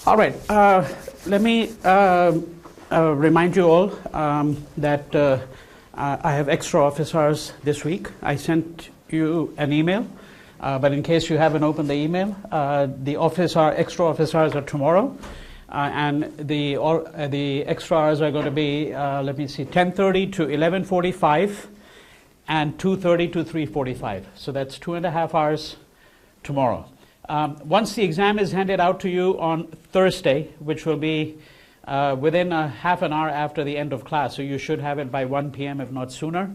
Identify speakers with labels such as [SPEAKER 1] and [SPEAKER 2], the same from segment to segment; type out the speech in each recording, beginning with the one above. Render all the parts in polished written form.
[SPEAKER 1] All right. Let me remind you all that I have extra office hours this week. I sent you an email, but in case you haven't opened the email, the extra office hours are tomorrow, and the extra hours are going to be, let me see, 10:30 to 11:45, and 2:30 to 3:45. So that's 2.5 hours tomorrow. Once the exam is handed out to you on Thursday, which will be within a half an hour after the end of class, so you should have it by 1 p.m. if not sooner.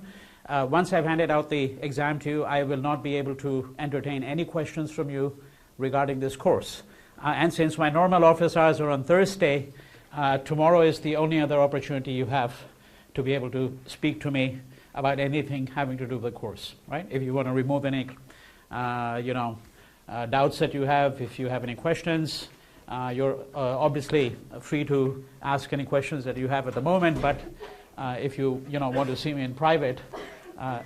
[SPEAKER 1] Once I've handed out the exam to you, I will not be able to entertain any questions from you regarding this course. And since my normal office hours are on Thursday, tomorrow is the only other opportunity you have to be able to speak to me about anything having to do with the course, right? If you want to remove any, doubts that you have, if you have any questions, you're obviously free to ask any questions that you have at the moment, but if you want to see me in private,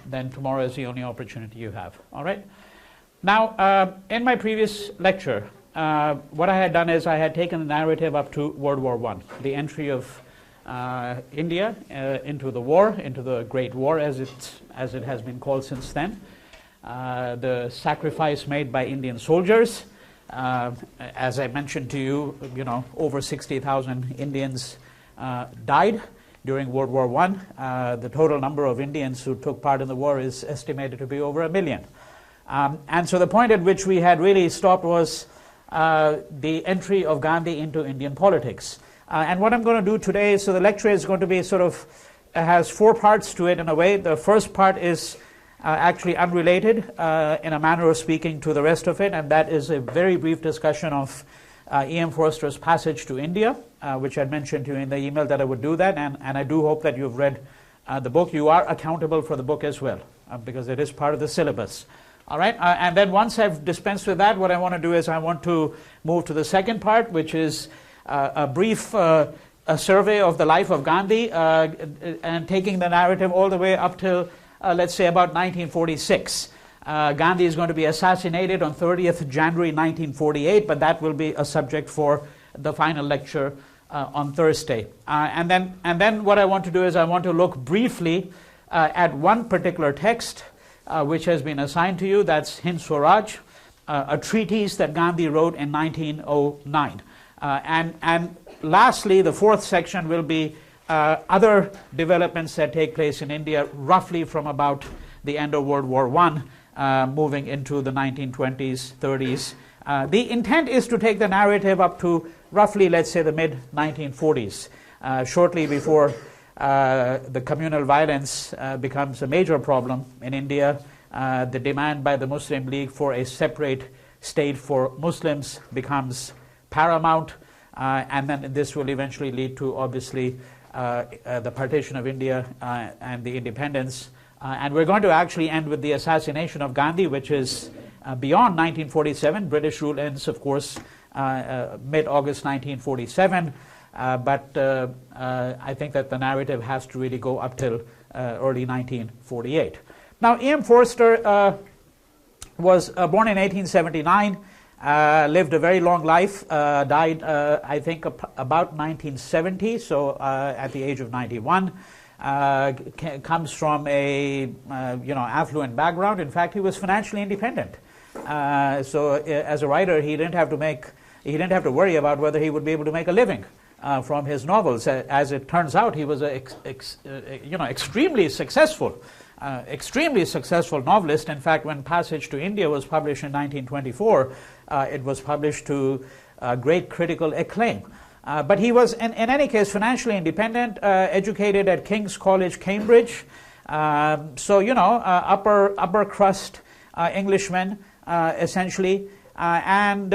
[SPEAKER 1] then tomorrow is the only opportunity you have. All right. Now, in my previous lecture, what I had done is I had taken the narrative up to World War I, the entry of India into the war, into the Great War, as it has been called since then. The sacrifice made by Indian soldiers. As I mentioned to you, over 60,000 Indians died during World War I. The total number of Indians who took part in the war is estimated to be over 1 million. And so the point at which we had really stopped was the entry of Gandhi into Indian politics. And what I'm going to do today, so the lecture is going to be has 4 parts to it in a way. The first part is actually unrelated in a manner of speaking to the rest of it, and that is a very brief discussion of E.M. Forster's passage to India, which I mentioned to you in the email that I would do that, and I do hope that you've read the book. You are accountable for the book as well, because it is part of the syllabus. All right, and then once I've dispensed with that, what I want to do is I want to move to the second part, which is a brief a survey of the life of Gandhi, and taking the narrative all the way up till let's say about 1946. Gandhi is going to be assassinated on 30th January 1948, but that will be a subject for the final lecture on Thursday. And then what I want to do is I want to look briefly at one particular text which has been assigned to you. That's Hind Swaraj, a treatise that Gandhi wrote in 1909. And lastly, the fourth section will be other developments that take place in India roughly from about the end of World War I, moving into the 1920s, 30s. The intent is to take the narrative up to roughly, let's say, the mid-1940s, shortly before the communal violence becomes a major problem in India. The demand by the Muslim League for a separate state for Muslims becomes paramount, and then this will eventually lead to, obviously, the partition of India and the independence. And we're going to actually end with the assassination of Gandhi, which is beyond 1947. British rule ends, of course, mid-August 1947. But I think that the narrative has to really go up till early 1948. Now, E.M. Forster was born in 1879. Lived a very long life, died, I think, about 1970, so at the age of 91. Comes from a affluent background. In fact, he was financially independent. So as a writer, he didn't have to worry about whether he would be able to make a living from his novels. As it turns out, he was extremely successful novelist. In fact, when Passage to India was published in 1924, it was published to great critical acclaim. But he was, in any case, financially independent, educated at King's College, Cambridge. So, upper crust Englishman, essentially. And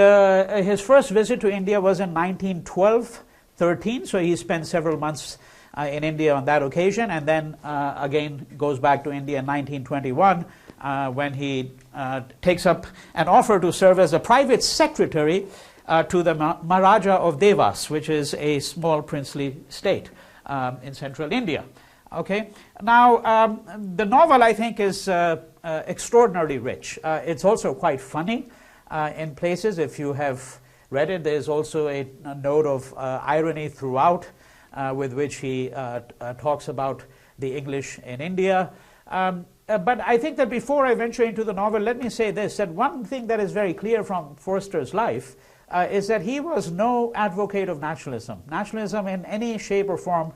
[SPEAKER 1] his first visit to India was in 1912-13, so he spent several months in India on that occasion, and then again goes back to India in 1921 when he takes up an offer to serve as a private secretary to the Maharaja of Devas, which is a small princely state in central India. Okay. Now, the novel, I think, is extraordinarily rich. It's also quite funny in places. If you have read it. There's also a note of irony throughout with which he talks about the English in India. But I think that before I venture into the novel, let me say this, that one thing that is very clear from Forster's life is that he was no advocate of nationalism. Nationalism in any shape or form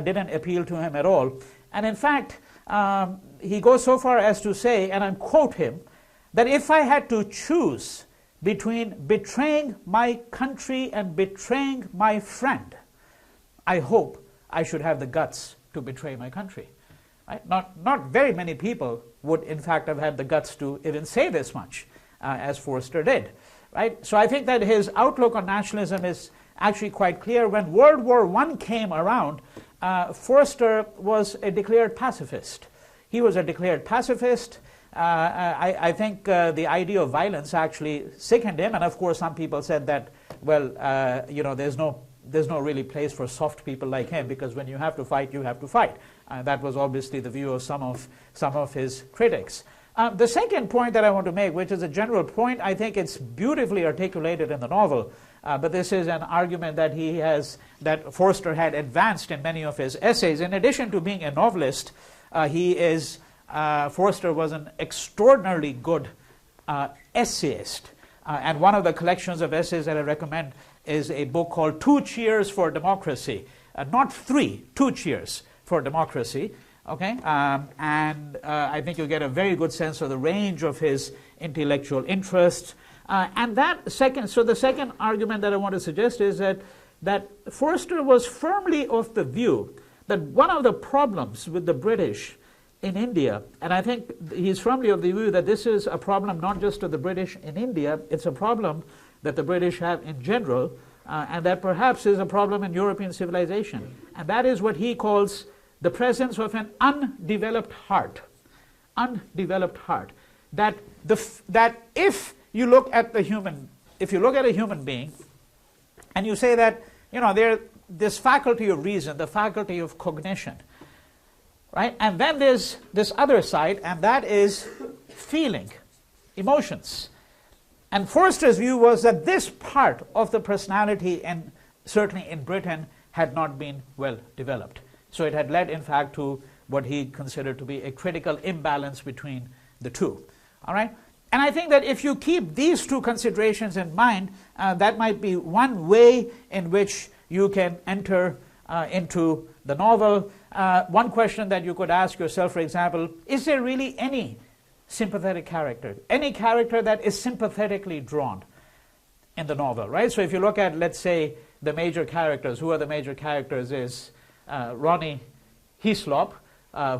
[SPEAKER 1] didn't appeal to him at all. And in fact, he goes so far as to say, and I quote him, that if I had to choose between betraying my country and betraying my friend, I hope I should have the guts to betray my country. Right? Not very many people would in fact have had the guts to even say this much as Forster did. Right? So I think that his outlook on nationalism is actually quite clear. When World War I came around, Forster was a declared pacifist. He was a declared pacifist. I think the idea of violence actually sickened him, and of course some people said that, well, there's no really place for soft people like him, because when you have to fight, you have to fight. That was obviously the view of some of his critics. The second point that I want to make, which is a general point, I think it's beautifully articulated in the novel, but this is an argument that Forster had advanced in many of his essays. In addition to being a novelist, Forster was an extraordinarily good essayist. And one of the collections of essays that I recommend is a book called 2 Cheers for Democracy. Not 3, 2 Cheers for Democracy. Okay, and I think you'll get a very good sense of the range of his intellectual interests. And the second argument that I want to suggest is that Forster was firmly of the view that one of the problems with the British in India, and I think he's firmly of the view that this is a problem not just of the British in India, it's a problem that the British have in general, and that perhaps is a problem in European civilization. And that is what he calls the presence of an undeveloped heart. Undeveloped heart. That if you look at a human being, and you say that, this faculty of reason, the faculty of cognition, right? And then there's this other side, and that is feeling, emotions. And Forster's view was that this part of the personality, and certainly in Britain, had not been well developed. So it had led, in fact, to what he considered to be a critical imbalance between the two. All right? And I think that if you keep these two considerations in mind, that might be one way in which you can enter into the novel. One question that you could ask yourself, for example, is there really any sympathetic character, any character that is sympathetically drawn in the novel, right? So if you look at, let's say, the major characters, who are the major characters is Ronnie Heaslop,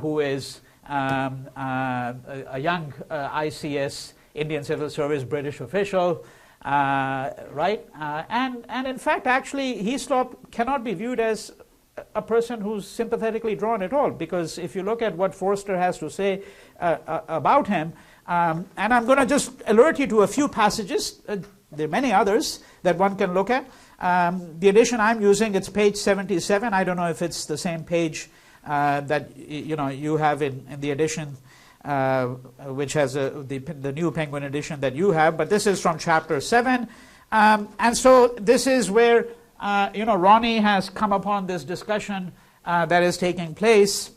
[SPEAKER 1] who is a young ICS, Indian Civil Service British official, right? And in fact, actually, Heaslop cannot be viewed as a person who's sympathetically drawn at all, because if you look at what Forster has to say about him, and I'm going to just alert you to a few passages. There are many others that one can look at. The edition I'm using, it's page 77. I don't know if it's the same page that you have in the edition, which has the new Penguin edition that you have. But this is from chapter 7, and so this is where Ronnie has come upon this discussion that is taking place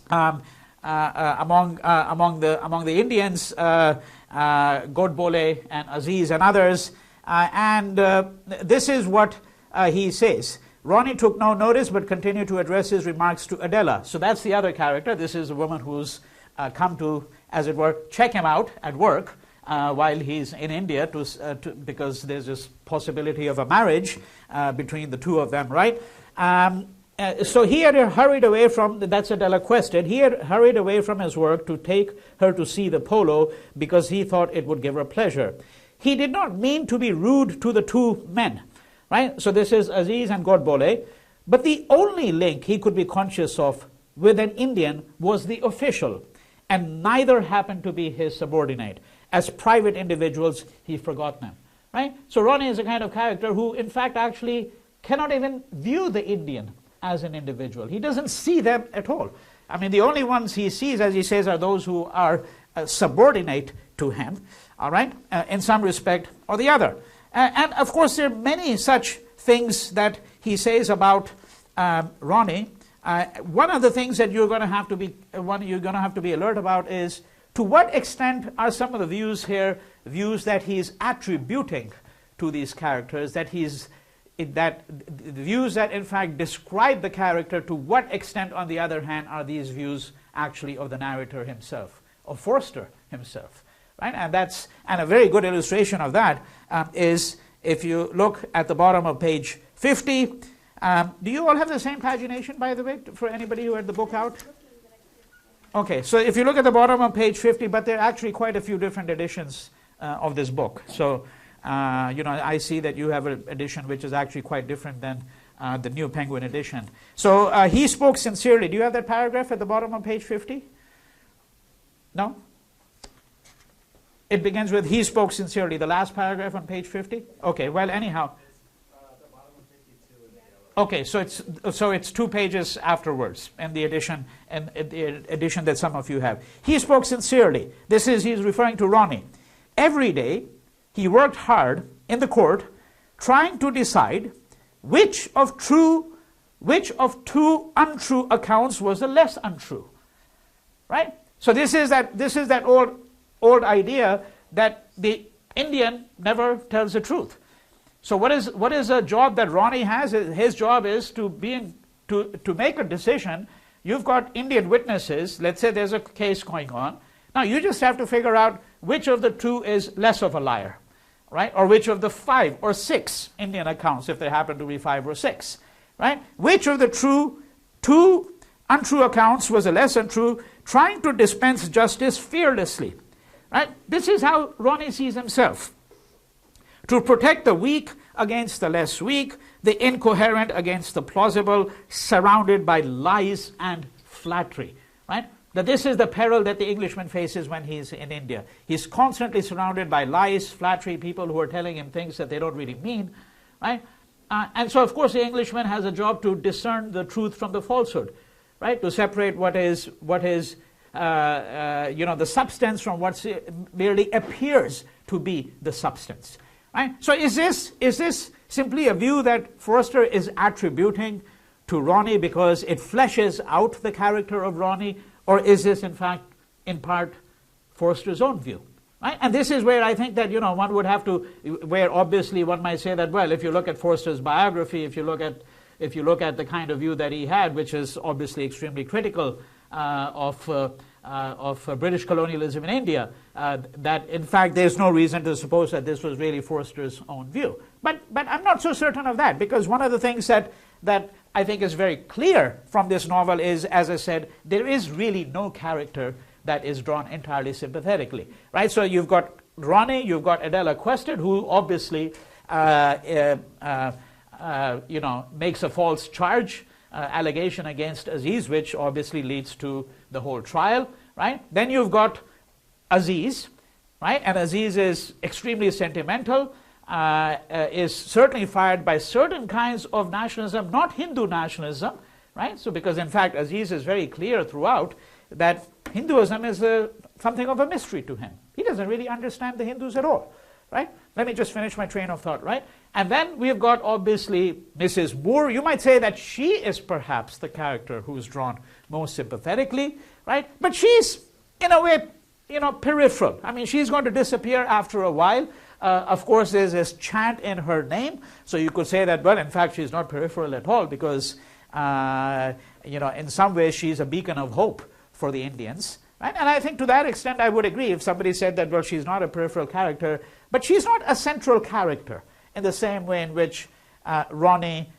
[SPEAKER 1] among the Indians, Godbole and Aziz and others. And this is what he says. Ronnie took no notice but continued to address his remarks to Adela. So that's the other character. This is a woman who's come to, as it were, check him out at work while he's in India because there's this possibility of a marriage between the two of them, right? So he had hurried away from, that's Adela quested, he had hurried away from his work to take her to see the polo because he thought it would give her pleasure. He did not mean to be rude to the two men, right? So this is Aziz and Godbole. But the only link he could be conscious of with an Indian was the official, and neither happened to be his subordinate. As private individuals, he forgot them, right? So Ronnie is a kind of character who, in fact, actually cannot even view the Indian as an individual. He doesn't see them at all. I mean, the only ones he sees, as he says, are those who are subordinate to him, all right, in some respect or the other. And of course, there are many such things that he says about Ronnie. One of the things that you're going to have to be alert about is to what extent are some of the views here views that he's attributing to these characters, that the views that in fact describe the character, to what extent on the other hand are these views actually of the narrator himself, of Forster himself, right? And a very good illustration of that is if you look at the bottom of page 50. Do you all have the same pagination, by the way, for anybody who had the book out? Okay, so if you look at the bottom of page 50, but there are actually quite a few different editions of this book. So, I see that you have an edition which is actually quite different than the New Penguin edition. So, he spoke sincerely. Do you have that paragraph at the bottom of page 50? No? It begins with, he spoke sincerely. The last paragraph on page 50? Okay, well, anyhow. Okay, so it's 2 pages afterwards in the edition that some of you have. He spoke sincerely. He's referring to Ronnie. Every day he worked hard in the court, trying to decide which of two untrue accounts was the less untrue. Right? So this is that old idea that the Indian never tells the truth. So what is a job that Ronnie has? His job is to make a decision. You've got Indian witnesses. Let's say there's a case going on. Now you just have to figure out which of the two is less of a liar, right? Or which of the 5 or 6 Indian accounts, if there happen to be 5 or 6, right? Which of the two untrue accounts was the less untrue, trying to dispense justice fearlessly, right? This is how Ronnie sees himself. To protect the weak against the less weak, the incoherent against the plausible, surrounded by lies and flattery, right? That this is the peril that the Englishman faces when he's in India. He's constantly surrounded by lies, flattery, people who are telling him things that they don't really mean, right? And so, of course, the Englishman has a job to discern the truth from the falsehood, right? To separate what is the substance from what merely appears to be the substance. Right? So is this simply a view that Forster is attributing to Ronnie because it fleshes out the character of Ronnie, or is this in fact in part Forster's own view? Right? And this is where I think that one would have to, where obviously one might say that, well, if you look at Forster's biography, if you look at the kind of view that he had, which is obviously extremely critical of British colonialism in India, that in fact there's no reason to suppose that this was really Forster's own view. But I'm not so certain of that, because one of the things that I think is very clear from this novel is, as I said, there is really no character that is drawn entirely sympathetically. Right? So you've got Ronnie, you've got Adela Quested, who obviously makes a false charge, allegation against Aziz, which obviously leads to the whole trial, right? Then you've got Aziz, right? And Aziz is extremely sentimental, is certainly fired by certain kinds of nationalism, not Hindu nationalism, right? So because in fact Aziz is very clear throughout that Hinduism is something of a mystery to him. He doesn't really understand the Hindus at all, right? Let me just finish my train of thought, right? And then we've got obviously Mrs. Moore. You might say that she is perhaps the character who's drawn most sympathetically, right? But she's in a way, peripheral. I mean, she's going to disappear after a while. Of course, there's this chant in her name, so you could say that, well, in fact, she's not peripheral at all, because, in some ways, she's a beacon of hope for the Indians. Right? And I think to that extent, I would agree if somebody said that, well, she's not a peripheral character, but she's not a central character in the same way in which Ronnie,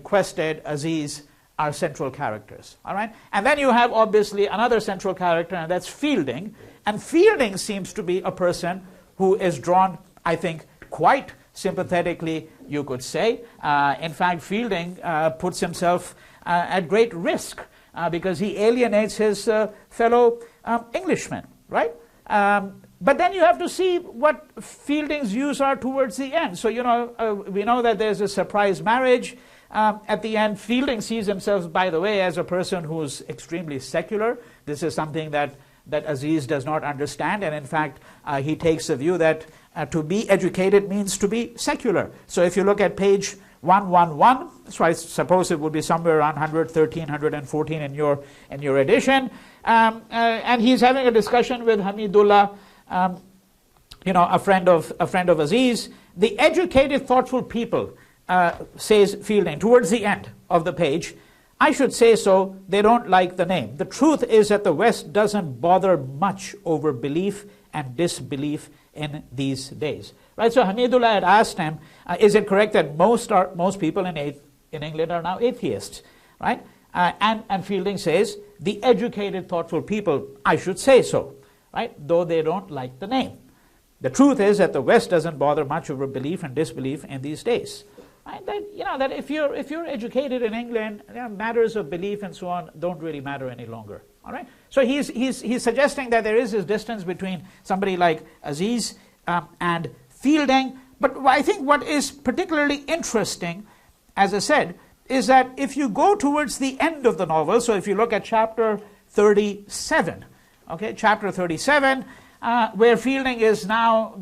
[SPEAKER 1] Quested, Aziz are central characters. All right? And then you have, obviously, another central character, and that's Fielding. And Fielding seems to be a person who is drawn, I think, quite sympathetically, you could say. In fact, Fielding puts himself at great risk because he alienates his fellow Englishmen, right? But then you have to see what Fielding's views are towards the end. So, we know that there's a surprise marriage. At the end, Fielding sees himself, by the way, as a person who's extremely secular. This is something that Aziz does not understand, and in fact, he takes the view that To be educated means to be secular. So if you look at page 111, so I suppose it would be somewhere around 113, 114 in your edition, and he's having a discussion with Hamidullah, a friend of Aziz. The educated, thoughtful people, says Fielding towards the end of the page, I should say so, they don't like the name. The truth is that the West doesn't bother much over belief and disbelief in these days. Right? So Hamidullah had asked him, is it correct that most people in England are now atheists? Right? And Fielding says, the educated, thoughtful people, I should say so, right? Though they don't like the name. The truth is that the West doesn't bother much over belief and disbelief in these days. Right? That if you're educated in England, matters of belief and so on don't really matter any longer. All right. So he's suggesting that there is this distance between somebody like Aziz and Fielding. But I think what is particularly interesting, as I said, is that if you go towards the end of the novel, so if you look at chapter 37, okay, chapter 37, where Fielding is now,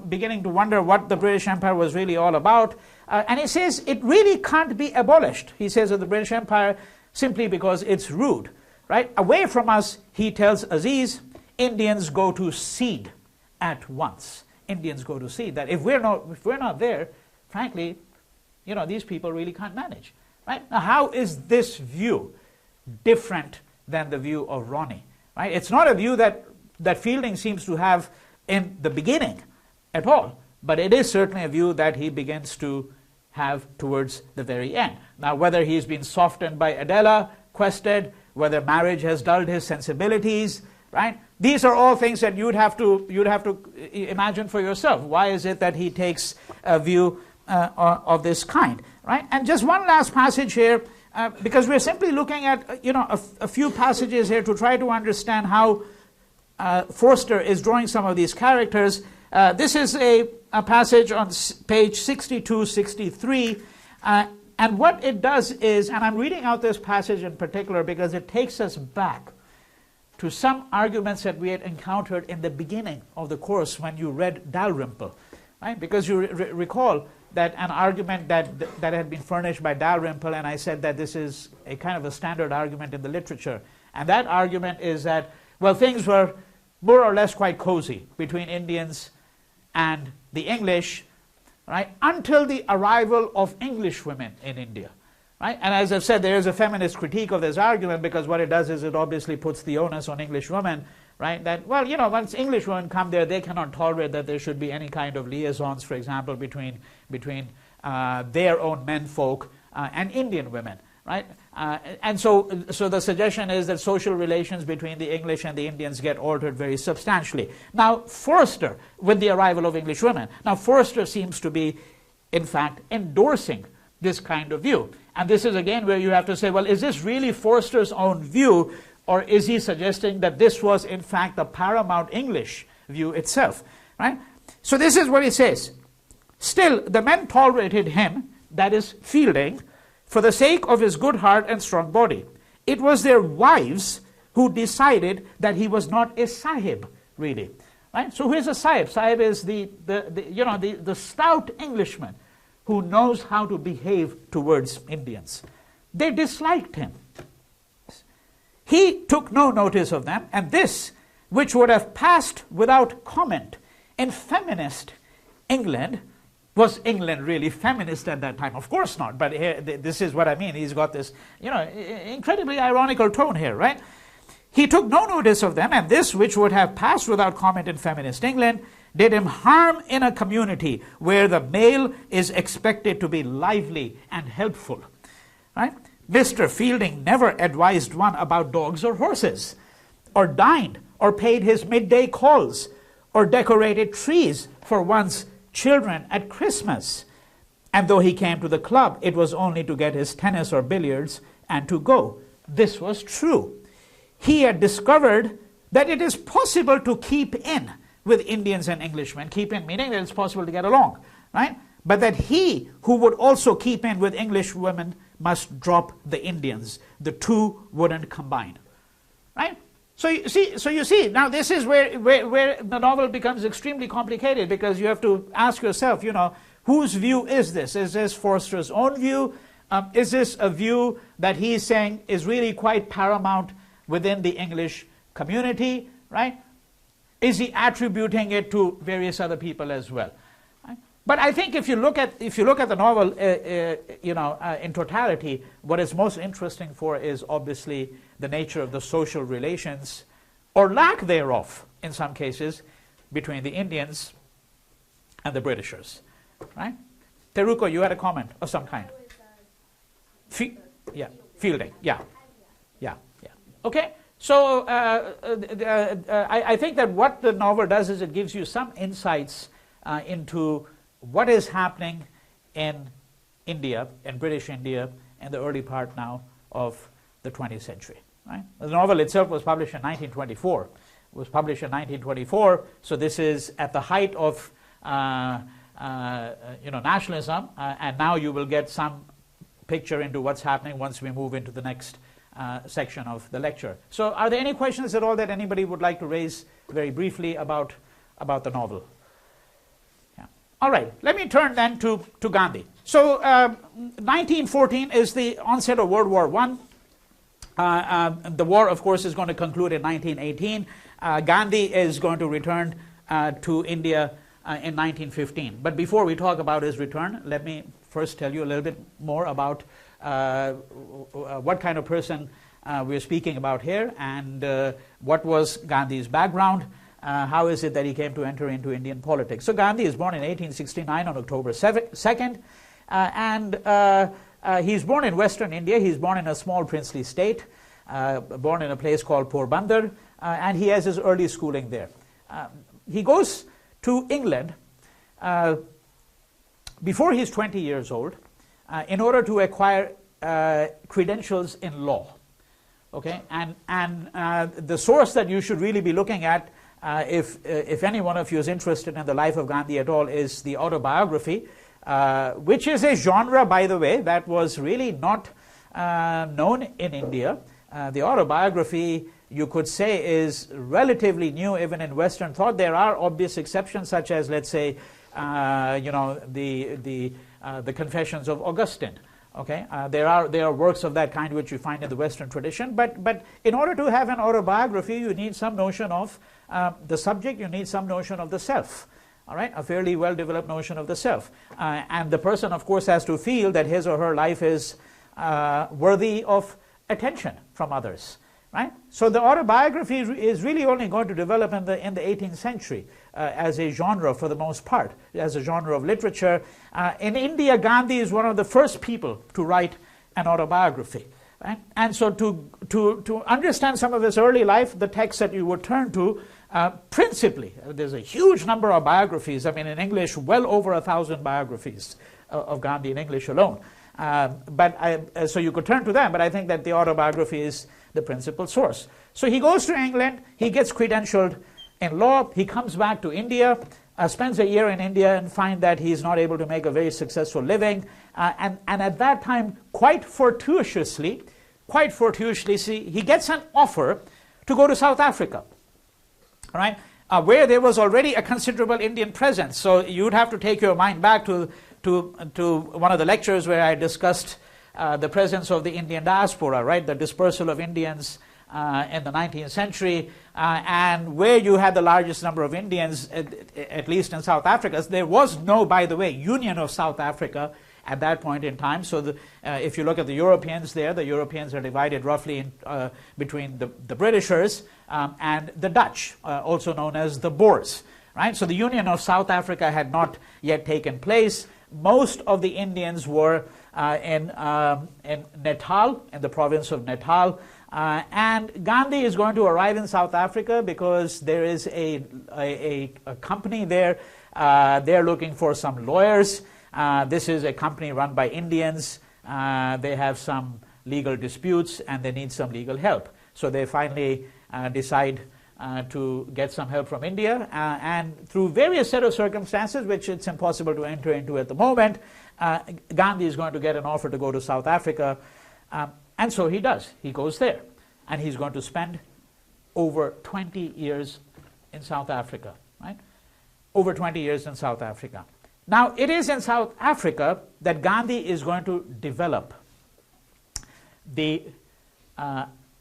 [SPEAKER 1] beginning to wonder what the British Empire was really all about. And he says it really can't be abolished, he says, of the British Empire simply because it's rude. Right? Away from us, he tells Aziz, Indians go to seed at once. Indians go to seed. That if we're not there, frankly, these people really can't manage. Right? Now, how is this view different than the view of Ronnie? Right? It's not a view that Fielding seems to have in the beginning at all, but it is certainly a view that he begins to have towards the very end. Now, whether he's been softened by Adela Quested, whether marriage has dulled his sensibilities, right? These are all things that you'd have to imagine for yourself. Why is it that he takes a view of this kind, right? And just one last passage here, because we're simply looking at a few passages here to try to understand how Forster is drawing some of these characters. This is a passage on page 62, 63, and what it does is, and I'm reading out this passage in particular because it takes us back to some arguments that we had encountered in the beginning of the course when you read Dalrymple, right? Because you recall that an argument that had been furnished by Dalrymple, and I said that this is a kind of a standard argument in the literature. And that argument is that, well, things were more or less quite cozy between Indians and the English, right, until the arrival of English women in India. Right? And as I've said, there is a feminist critique of this argument because what it does is it obviously puts the onus on English women, right? That, well, once English women come there, they cannot tolerate that there should be any kind of liaisons, for example, between their own menfolk and Indian women, right? And so the suggestion is that social relations between the English and the Indians get altered very substantially. Now, Forster, with the arrival of English women, now Forster seems to be, in fact, endorsing this kind of view. And this is again where you have to say, well, is this really Forster's own view, or is he suggesting that this was, in fact, the paramount English view itself, right? So this is what he says. Still, the men tolerated him, that is Fielding, for the sake of his good heart and strong body. It was their wives who decided that he was not a sahib, really. Right? So who is a sahib? Sahib is the stout Englishman who knows how to behave towards Indians. They disliked him. He took no notice of them, and this, which would have passed without comment in feminist England, was England really feminist at that time? Of course not, but here, this is what I mean. He's got this, incredibly ironical tone here, right? He took no notice of them, and this, which would have passed without comment in feminist England, did him harm in a community where the male is expected to be lively and helpful, right? Mr. Fielding never advised one about dogs or horses, or dined, or paid his midday calls, or decorated trees for one's children at Christmas. And though he came to the club, it was only to get his tennis or billiards and to go. This was true. He had discovered that it is possible to keep in with Indians and Englishmen, keep in meaning that it's possible to get along, right? But that he who would also keep in with English women must drop the Indians. The two wouldn't combine, right? So you see, now this is where the novel becomes extremely complicated, because you have to ask yourself, whose view is this? Is this Forster's own view? Is this a view that he's saying is really quite paramount within the English community, right? Is he attributing it to various other people as well? Right? But I think if you look at the novel, in totality, what is most interesting for is obviously the nature of the social relations, or lack thereof, in some cases, between the Indians and the Britishers, right? Teruko, you had a comment of some kind. Fielding. Yeah. Okay. So I think that what the novel does is it gives you some insights into what is happening in India, in British India, in the early part now of the 20th century. Right? The novel itself was published in 1924. So this is at the height of nationalism, and now you will get some picture into what's happening once we move into the next section of the lecture. So are there any questions at all that anybody would like to raise very briefly about the novel? Yeah. All right, let me turn then to Gandhi. So 1914 is the onset of World War I. The war, of course, is going to conclude in 1918. Gandhi is going to return to India in 1915. But before we talk about his return, let me first tell you a little bit more about what kind of person we're speaking about here, and what was Gandhi's background. How is it that he came to enter into Indian politics? So Gandhi is born in 1869 on October 2nd, and he's born in Western India. He's born in a small princely state, born in a place called Porbandar, and he has his early schooling there. He goes to England before he's 20 years old in order to acquire credentials in law. Okay, and the source that you should really be looking at, if any one of you is interested in the life of Gandhi at all, is the autobiography, which is a genre, by the way, that was really not known in India. The autobiography, you could say, is relatively new even in Western thought. There are obvious exceptions, such as, let's say, the Confessions of Augustine. Okay, there are works of that kind which you find in the Western tradition. But in order to have an autobiography, you need some notion of the subject. You need some notion of the self. All right, a fairly well-developed notion of the self, and the person, of course, has to feel that his or her life is worthy of attention from others. Right? So the autobiography is really only going to develop in the 18th century as a genre, for the most part, as a genre of literature. In India, Gandhi is one of the first people to write an autobiography. Right? And so to understand some of his early life, the text that you would turn to, principally, there's a huge number of biographies. I mean, in English, well over 1,000 biographies of Gandhi in English alone. So you could turn to them, but I think that the autobiography is the principal source. So he goes to England, he gets credentialed in law, he comes back to India, spends a year in India, and finds that he's not able to make a very successful living. And at that time, quite fortuitously, he gets an offer to go to South Africa, right? Where there was already a considerable Indian presence. So you'd have to take your mind back to one of the lectures where I discussed the presence of the Indian diaspora, right? The dispersal of Indians in the 19th century, and where you had the largest number of Indians, at least in South Africa. There was no, by the way, Union of South Africa at that point in time. So if you look at the Europeans there, the Europeans are divided roughly between the Britishers and the Dutch, also known as the Boers. Right? So the Union of South Africa had not yet taken place. Most of the Indians were in Natal, in the province of Natal. And Gandhi is going to arrive in South Africa because there is a company there. They're looking for some lawyers. This is a company run by Indians. They have some legal disputes and they need some legal help. So they finally decide to get some help from India, and through various set of circumstances, which it's impossible to enter into at the moment, Gandhi is going to get an offer to go to South Africa, and so he does. He goes there, and he's going to spend over 20 years in South Africa, right? Over 20 years in South Africa. Now, it is in South Africa that Gandhi is going to develop the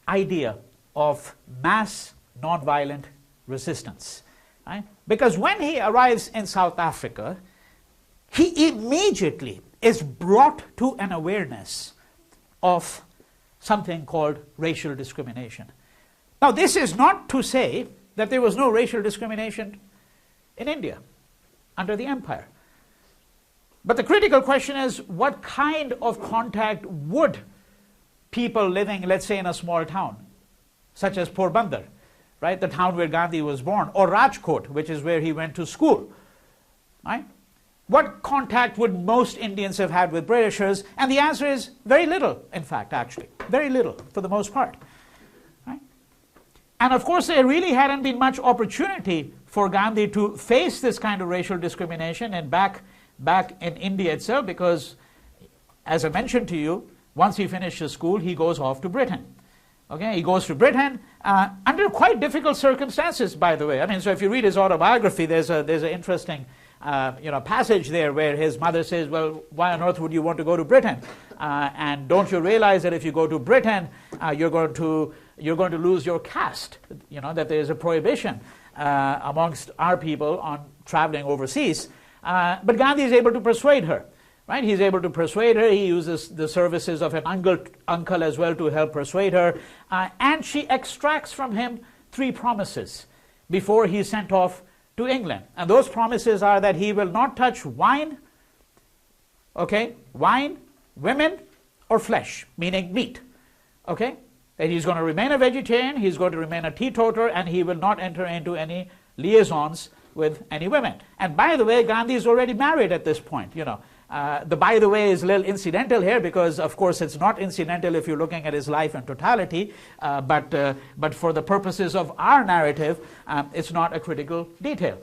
[SPEAKER 1] idea of mass nonviolent resistance, right? Because when he arrives in South Africa, he immediately is brought to an awareness of something called racial discrimination. Now, this is not to say that there was no racial discrimination in India under the empire. But the critical question is, what kind of contact would people living, let's say, in a small town, such as Porbandar, right, the town where Gandhi was born, or Rajkot, which is where he went to school, right? What contact would most Indians have had with Britishers? And the answer is very little, in fact, actually. Very little, for the most part. Right? And of course, there really hadn't been much opportunity for Gandhi to face this kind of racial discrimination and back in India itself, because, as I mentioned to you, once he finishes school, he goes off to Britain. Okay, he goes to Britain under quite difficult circumstances, by the way. I mean, so if you read his autobiography, there's an interesting passage there where his mother says, well, why on earth would you want to go to Britain? And don't you realize that if you go to Britain, you're going to lose your caste? You know, that there's a prohibition amongst our people on traveling overseas. But Gandhi is able to persuade her. Right? He's able to persuade her. He uses the services of an uncle as well to help persuade her. And she extracts from him 3 promises before he's sent off to England. And those promises are that he will not touch wine, okay, wine, women, or flesh, meaning meat. Okay? That he's going to remain a vegetarian, he's going to remain a teetotaler, and he will not enter into any liaisons with any women. And by the way, Gandhi is already married at this point, you know. The by the way is a little incidental here, because of course it's not incidental if you're looking at his life in totality, but for the purposes of our narrative, it's not a critical detail.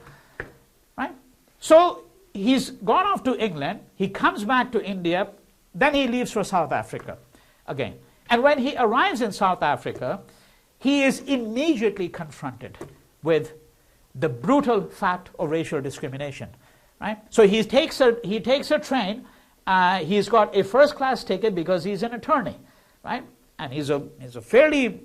[SPEAKER 1] Right? So he's gone off to England, he comes back to India, then he leaves for South Africa again. And when he arrives in South Africa, he is immediately confronted with the brutal fact of racial discrimination. Right? So he takes a train. He's got a first-class ticket because he's an attorney, right? And he's a fairly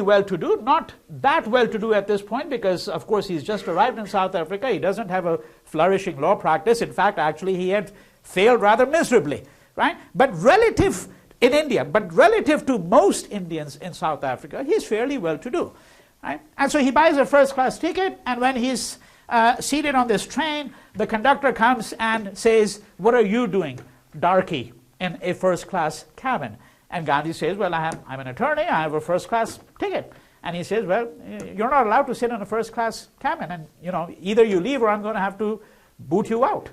[SPEAKER 1] well-to-do, not that well-to-do at this point, because of course he's just arrived in South Africa. He doesn't have a flourishing law practice. In fact, actually, he had failed rather miserably, right? But relative to most Indians in South Africa, he's fairly well-to-do, right? And so he buys a first-class ticket, and when he's seated on this train, the conductor comes and says, "What are you doing, darky, in a first-class cabin?" And Gandhi says, "Well, I'm an attorney, I have a first-class ticket." And he says, "Well, you're not allowed to sit in a first-class cabin, and either you leave or I'm going to have to boot you out."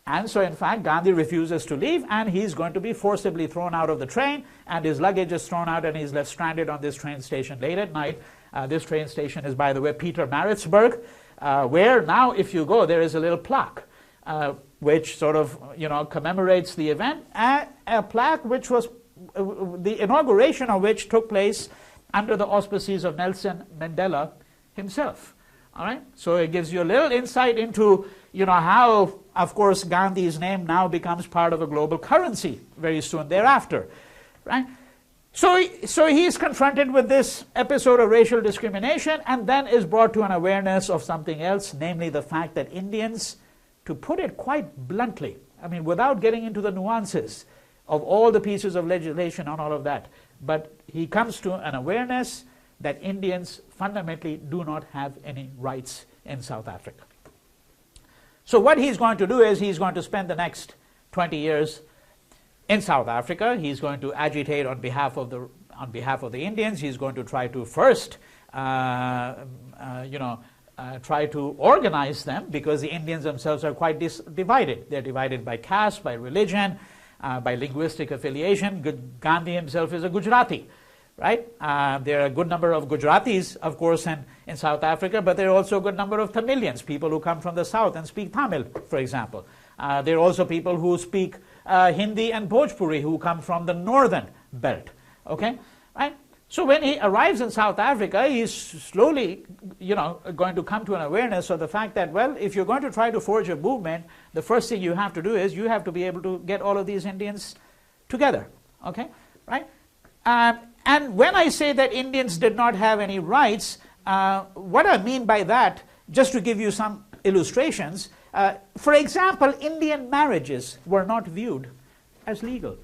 [SPEAKER 1] And so, in fact, Gandhi refuses to leave, and he's going to be forcibly thrown out of the train, and his luggage is thrown out, and he's left stranded on this train station late at night. This train station is, by the way, Pietermaritzburg, where now, if you go, there is a little plaque which sort of commemorates the event, a plaque which was the inauguration of which took place under the auspices of Nelson Mandela himself. All right, so it gives you a little insight into how, of course, Gandhi's name now becomes part of a global currency very soon thereafter, right? So he is confronted with this episode of racial discrimination, and then is brought to an awareness of something else, namely the fact that Indians, to put it quite bluntly, I mean, without getting into the nuances of all the pieces of legislation and all of that, but he comes to an awareness that Indians fundamentally do not have any rights in South Africa. So what he's going to do is he's going to spend the next 20 years in South Africa. He's going to agitate on behalf of the Indians. He's going to try to first, try to organize them, because the Indians themselves are quite divided. They're divided by caste, by religion, by linguistic affiliation. Gandhi himself is a Gujarati, right? There are a good number of Gujaratis, of course, in South Africa, but there are also a good number of Tamilians, people who come from the south and speak Tamil, for example. There are also people who speak Hindi and Bhojpuri who come from the northern belt. Okay, right? So when he arrives in South Africa, he's slowly, going to come to an awareness of the fact that, well, if you're going to try to forge a movement, the first thing you have to do is you have to be able to get all of these Indians together, okay, right? And when I say that Indians did not have any rights, what I mean by that, just to give you some illustrations, for example, Indian marriages were not viewed as legal.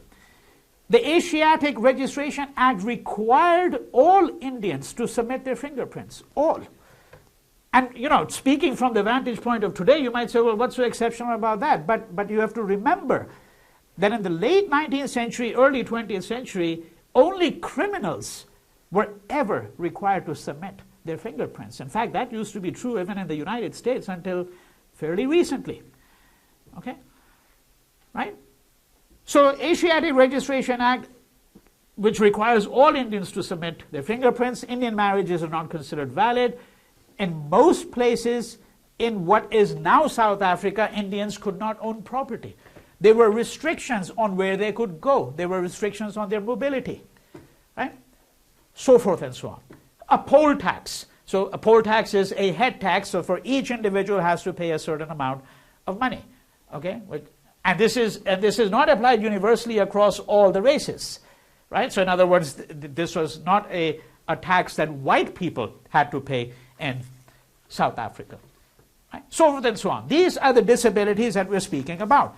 [SPEAKER 1] The Asiatic Registration Act required all Indians to submit their fingerprints, all. And, speaking from the vantage point of today, you might say, well, what's so exceptional about that? But you have to remember that in the late 19th century, early 20th century, only criminals were ever required to submit their fingerprints. In fact, that used to be true even in the United States until fairly recently. Okay? Right? So, Asiatic Registration Act, which requires all Indians to submit their fingerprints, Indian marriages are not considered valid. In most places in what is now South Africa, Indians could not own property. There were restrictions on where they could go. There were restrictions on their mobility, right? So forth and so on. A poll tax. So a poll tax is a head tax, so for each individual has to pay a certain amount of money, okay? And this is not applied universally across all the races, right? So in other words, this was not a tax that white people had to pay in South Africa, right? So forth and so on. These are the disabilities that we're speaking about.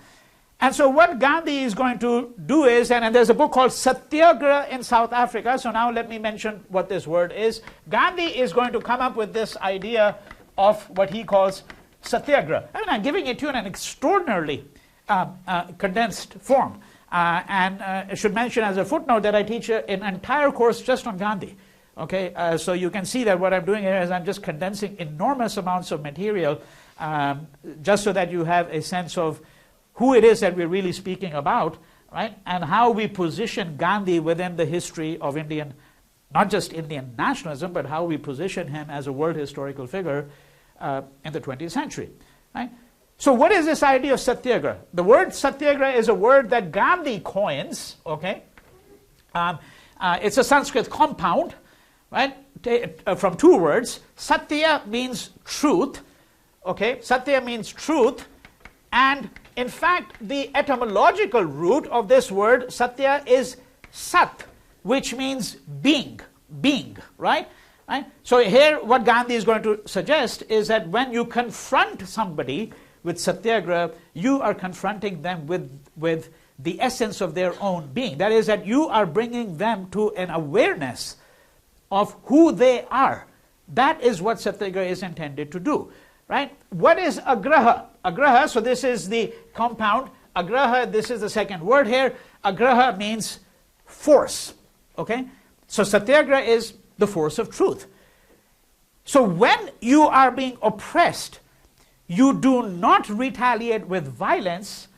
[SPEAKER 1] And so what Gandhi is going to do is, and there's a book called Satyagraha in South Africa, so now let me mention what this word is. Gandhi is going to come up with this idea of what he calls Satyagraha. I mean, I'm giving it to you in an extraordinarily condensed form. And I should mention as a footnote that I teach an entire course just on Gandhi. Okay, so you can see that what I'm doing here is I'm just condensing enormous amounts of material just so that you have a sense of who it is that we're really speaking about, right? And how we position Gandhi within the history of Indian, not just Indian nationalism, but how we position him as a world historical figure in the 20th century, right? So what is this idea of Satyagraha? The word Satyagraha is a word that Gandhi coins, okay? It's a Sanskrit compound, right? From two words. Satya means truth, okay? Satya means truth, and in fact, the etymological root of this word, Satya, is Sat, which means being, right? So here what Gandhi is going to suggest is that when you confront somebody with Satyagraha, you are confronting them with the essence of their own being. That is, that you are bringing them to an awareness of who they are. That is what Satyagraha is intended to do. Right? What is agraha? Agraha, so this is the compound. Agraha, this is the second word here. Agraha means force. Okay? So Satyagraha is the force of truth. So when you are being oppressed, you do not retaliate with violence.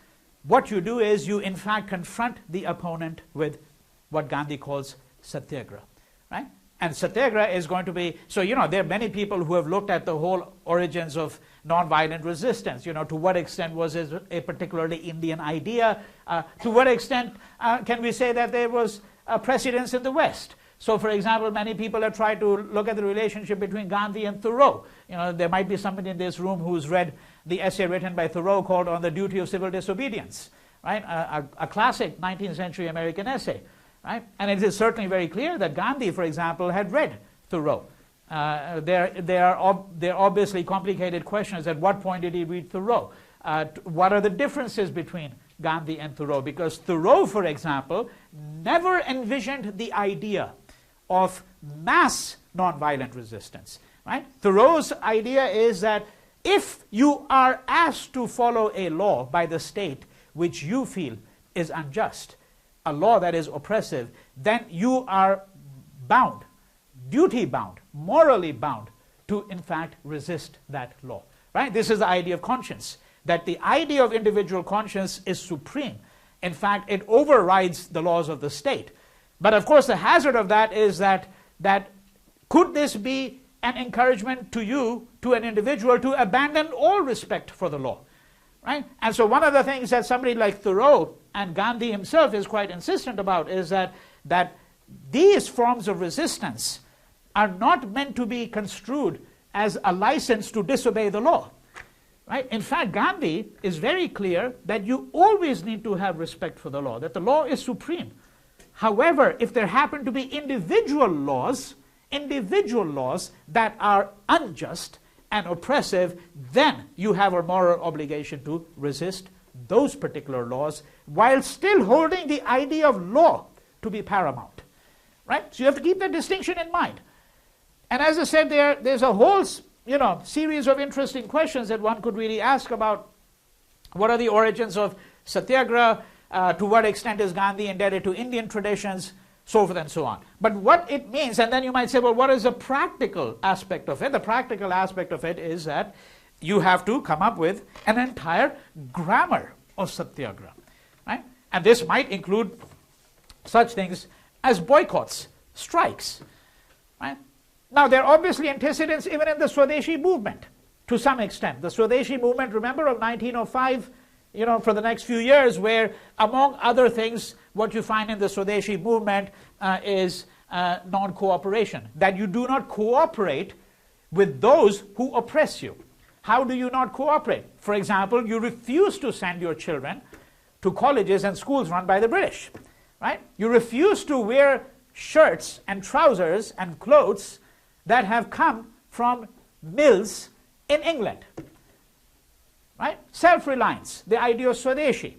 [SPEAKER 1] What you do is you in fact confront the opponent with what Gandhi calls Satyagraha. Right? And Satyagraha is going to be, so there are many people who have looked at the whole origins of nonviolent resistance. To what extent was it a particularly Indian idea? To what extent can we say that there was a precedence in the West? So, for example, many people have tried to look at the relationship between Gandhi and Thoreau. There might be somebody in this room who's read the essay written by Thoreau called On the Duty of Civil Disobedience, right? A classic 19th century American essay. Right? And it is certainly very clear that Gandhi, for example, had read Thoreau. There are obviously complicated questions. At what point did he read Thoreau? What are the differences between Gandhi and Thoreau? Because Thoreau, for example, never envisioned the idea of mass nonviolent resistance. Right? Thoreau's idea is that if you are asked to follow a law by the state which you feel is unjust, a law that is oppressive, then you are bound, duty-bound, morally bound to, in fact, resist that law. Right? This is the idea of conscience, that the idea of individual conscience is supreme. In fact, it overrides the laws of the state. But of course, the hazard of that is that could this be an encouragement to you, to an individual, to abandon all respect for the law? Right? And so one of the things that somebody like Thoreau and Gandhi himself is quite insistent about is that these forms of resistance are not meant to be construed as a license to disobey the law. Right? In fact, Gandhi is very clear that you always need to have respect for the law, that the law is supreme. However, if there happen to be individual laws that are unjust and oppressive, then you have a moral obligation to resist those particular laws while still holding the idea of law to be paramount. Right? So you have to keep that distinction in mind. And as I said, there's a whole series of interesting questions that one could really ask about what are the origins of Satyagraha, to what extent is Gandhi indebted to Indian traditions, so forth and so on. But what it means, and then you might say, well, what is the practical aspect of it? The practical aspect of it is that you have to come up with an entire grammar of Satyagraha. Right? And this might include such things as boycotts, strikes. Right? Now, there are obviously antecedents even in the Swadeshi movement, to some extent. The Swadeshi movement, remember, of 1905, for the next few years, where, among other things, what you find in the Swadeshi movement is non-cooperation, that you do not cooperate with those who oppress you. How do you not cooperate? For example, you refuse to send your children to colleges and schools run by the British. Right? You refuse to wear shirts and trousers and clothes that have come from mills in England. Right? Self-reliance, the idea of Swadeshi.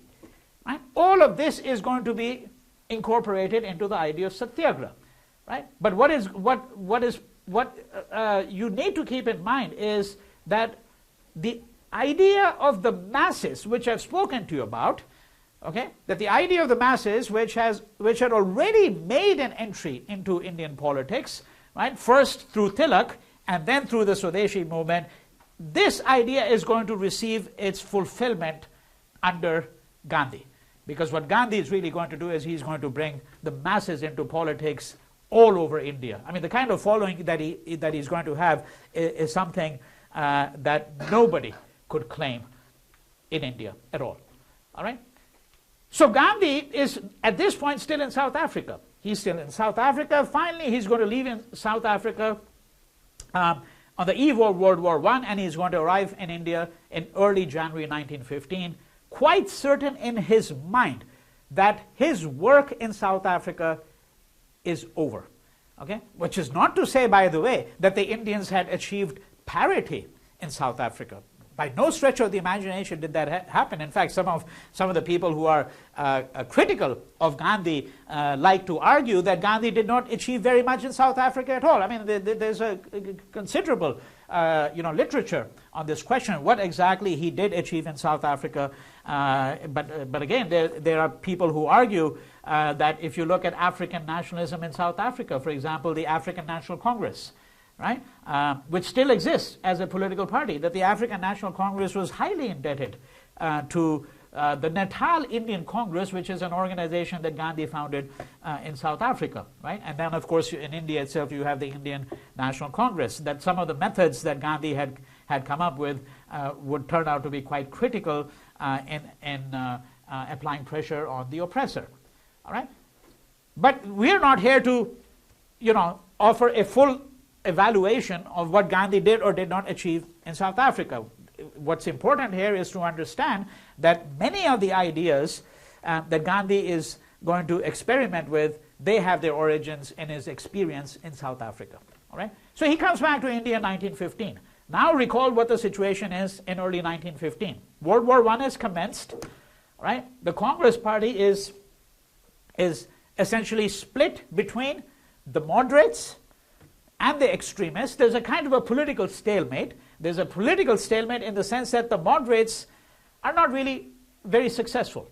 [SPEAKER 1] Right? All of this is going to be incorporated into the idea of Satyagraha. Right? But what you need to keep in mind is that the idea of the masses, which I've spoken to you about, okay, that the idea of the masses, which had already made an entry into Indian politics, right, first through Tilak and then through the Swadeshi movement, this idea is going to receive its fulfillment under Gandhi. Because what Gandhi is really going to do is he's going to bring the masses into politics all over India. I mean, the kind of following that he's going to have is something that nobody could claim in India at all. All right? So Gandhi is, at this point, still in South Africa. He's still in South Africa. Finally, he's going to leave in South Africa on the eve of World War I, and he's going to arrive in India in early January 1915, quite certain in his mind that his work in South Africa is over. Okay? Which is not to say, by the way, that the Indians had achieved parity in South Africa. By no stretch of the imagination did that happen. In fact, some of the people who are critical of Gandhi like to argue that Gandhi did not achieve very much in South Africa at all. I mean, there's a considerable literature on this question, what exactly he did achieve in South Africa. But again, there are people who argue that if you look at African nationalism in South Africa, for example, the African National Congress, right, which still exists as a political party, that the African National Congress was highly indebted to the Natal Indian Congress, which is an organization that Gandhi founded in South Africa, right? And then, of course, in India itself, you have the Indian National Congress, that some of the methods that Gandhi had come up with would turn out to be quite critical in applying pressure on the oppressor, all right? But we're not here to, offer a full evaluation of what Gandhi did or did not achieve in South Africa. What's important here is to understand that many of the ideas that Gandhi is going to experiment with, they have their origins in his experience in South Africa. All right? So he comes back to India in 1915. Now recall what the situation is in early 1915. World War I has commenced. Right? The Congress Party is essentially split between the moderates and the extremists. There's a kind of a political stalemate. There's a political stalemate in the sense that the moderates are not really very successful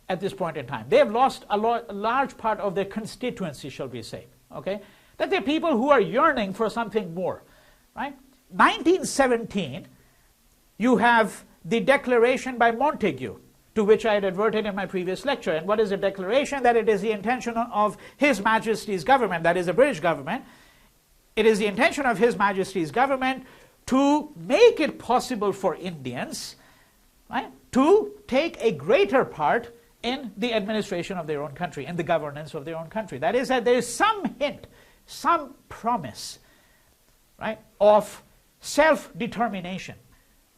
[SPEAKER 1] at this point in time. They have lost a large part of their constituency, shall we say. Okay? That they're people who are yearning for something more. Right? 1917, you have the declaration by Montagu, to which I had adverted in my previous lecture. And what is the declaration? That it is the intention of His Majesty's government, that is the British government, it is the intention of His Majesty's government to make it possible for Indians, right, to take a greater part in the administration of their own country, in the governance of their own country. That is, that there is some hint, some promise, right, of self-determination.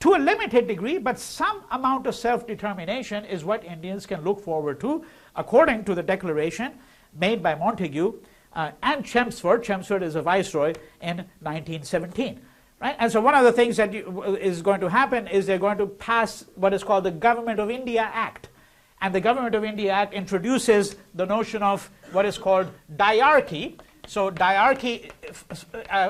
[SPEAKER 1] To a limited degree, but some amount of self-determination is what Indians can look forward to, according to the declaration made by Montagu and Chelmsford. Chelmsford is a viceroy in 1917. Right? And so one of the things that is going to happen is they're going to pass what is called the Government of India Act. And the Government of India Act introduces the notion of what is called diarchy. So diarchy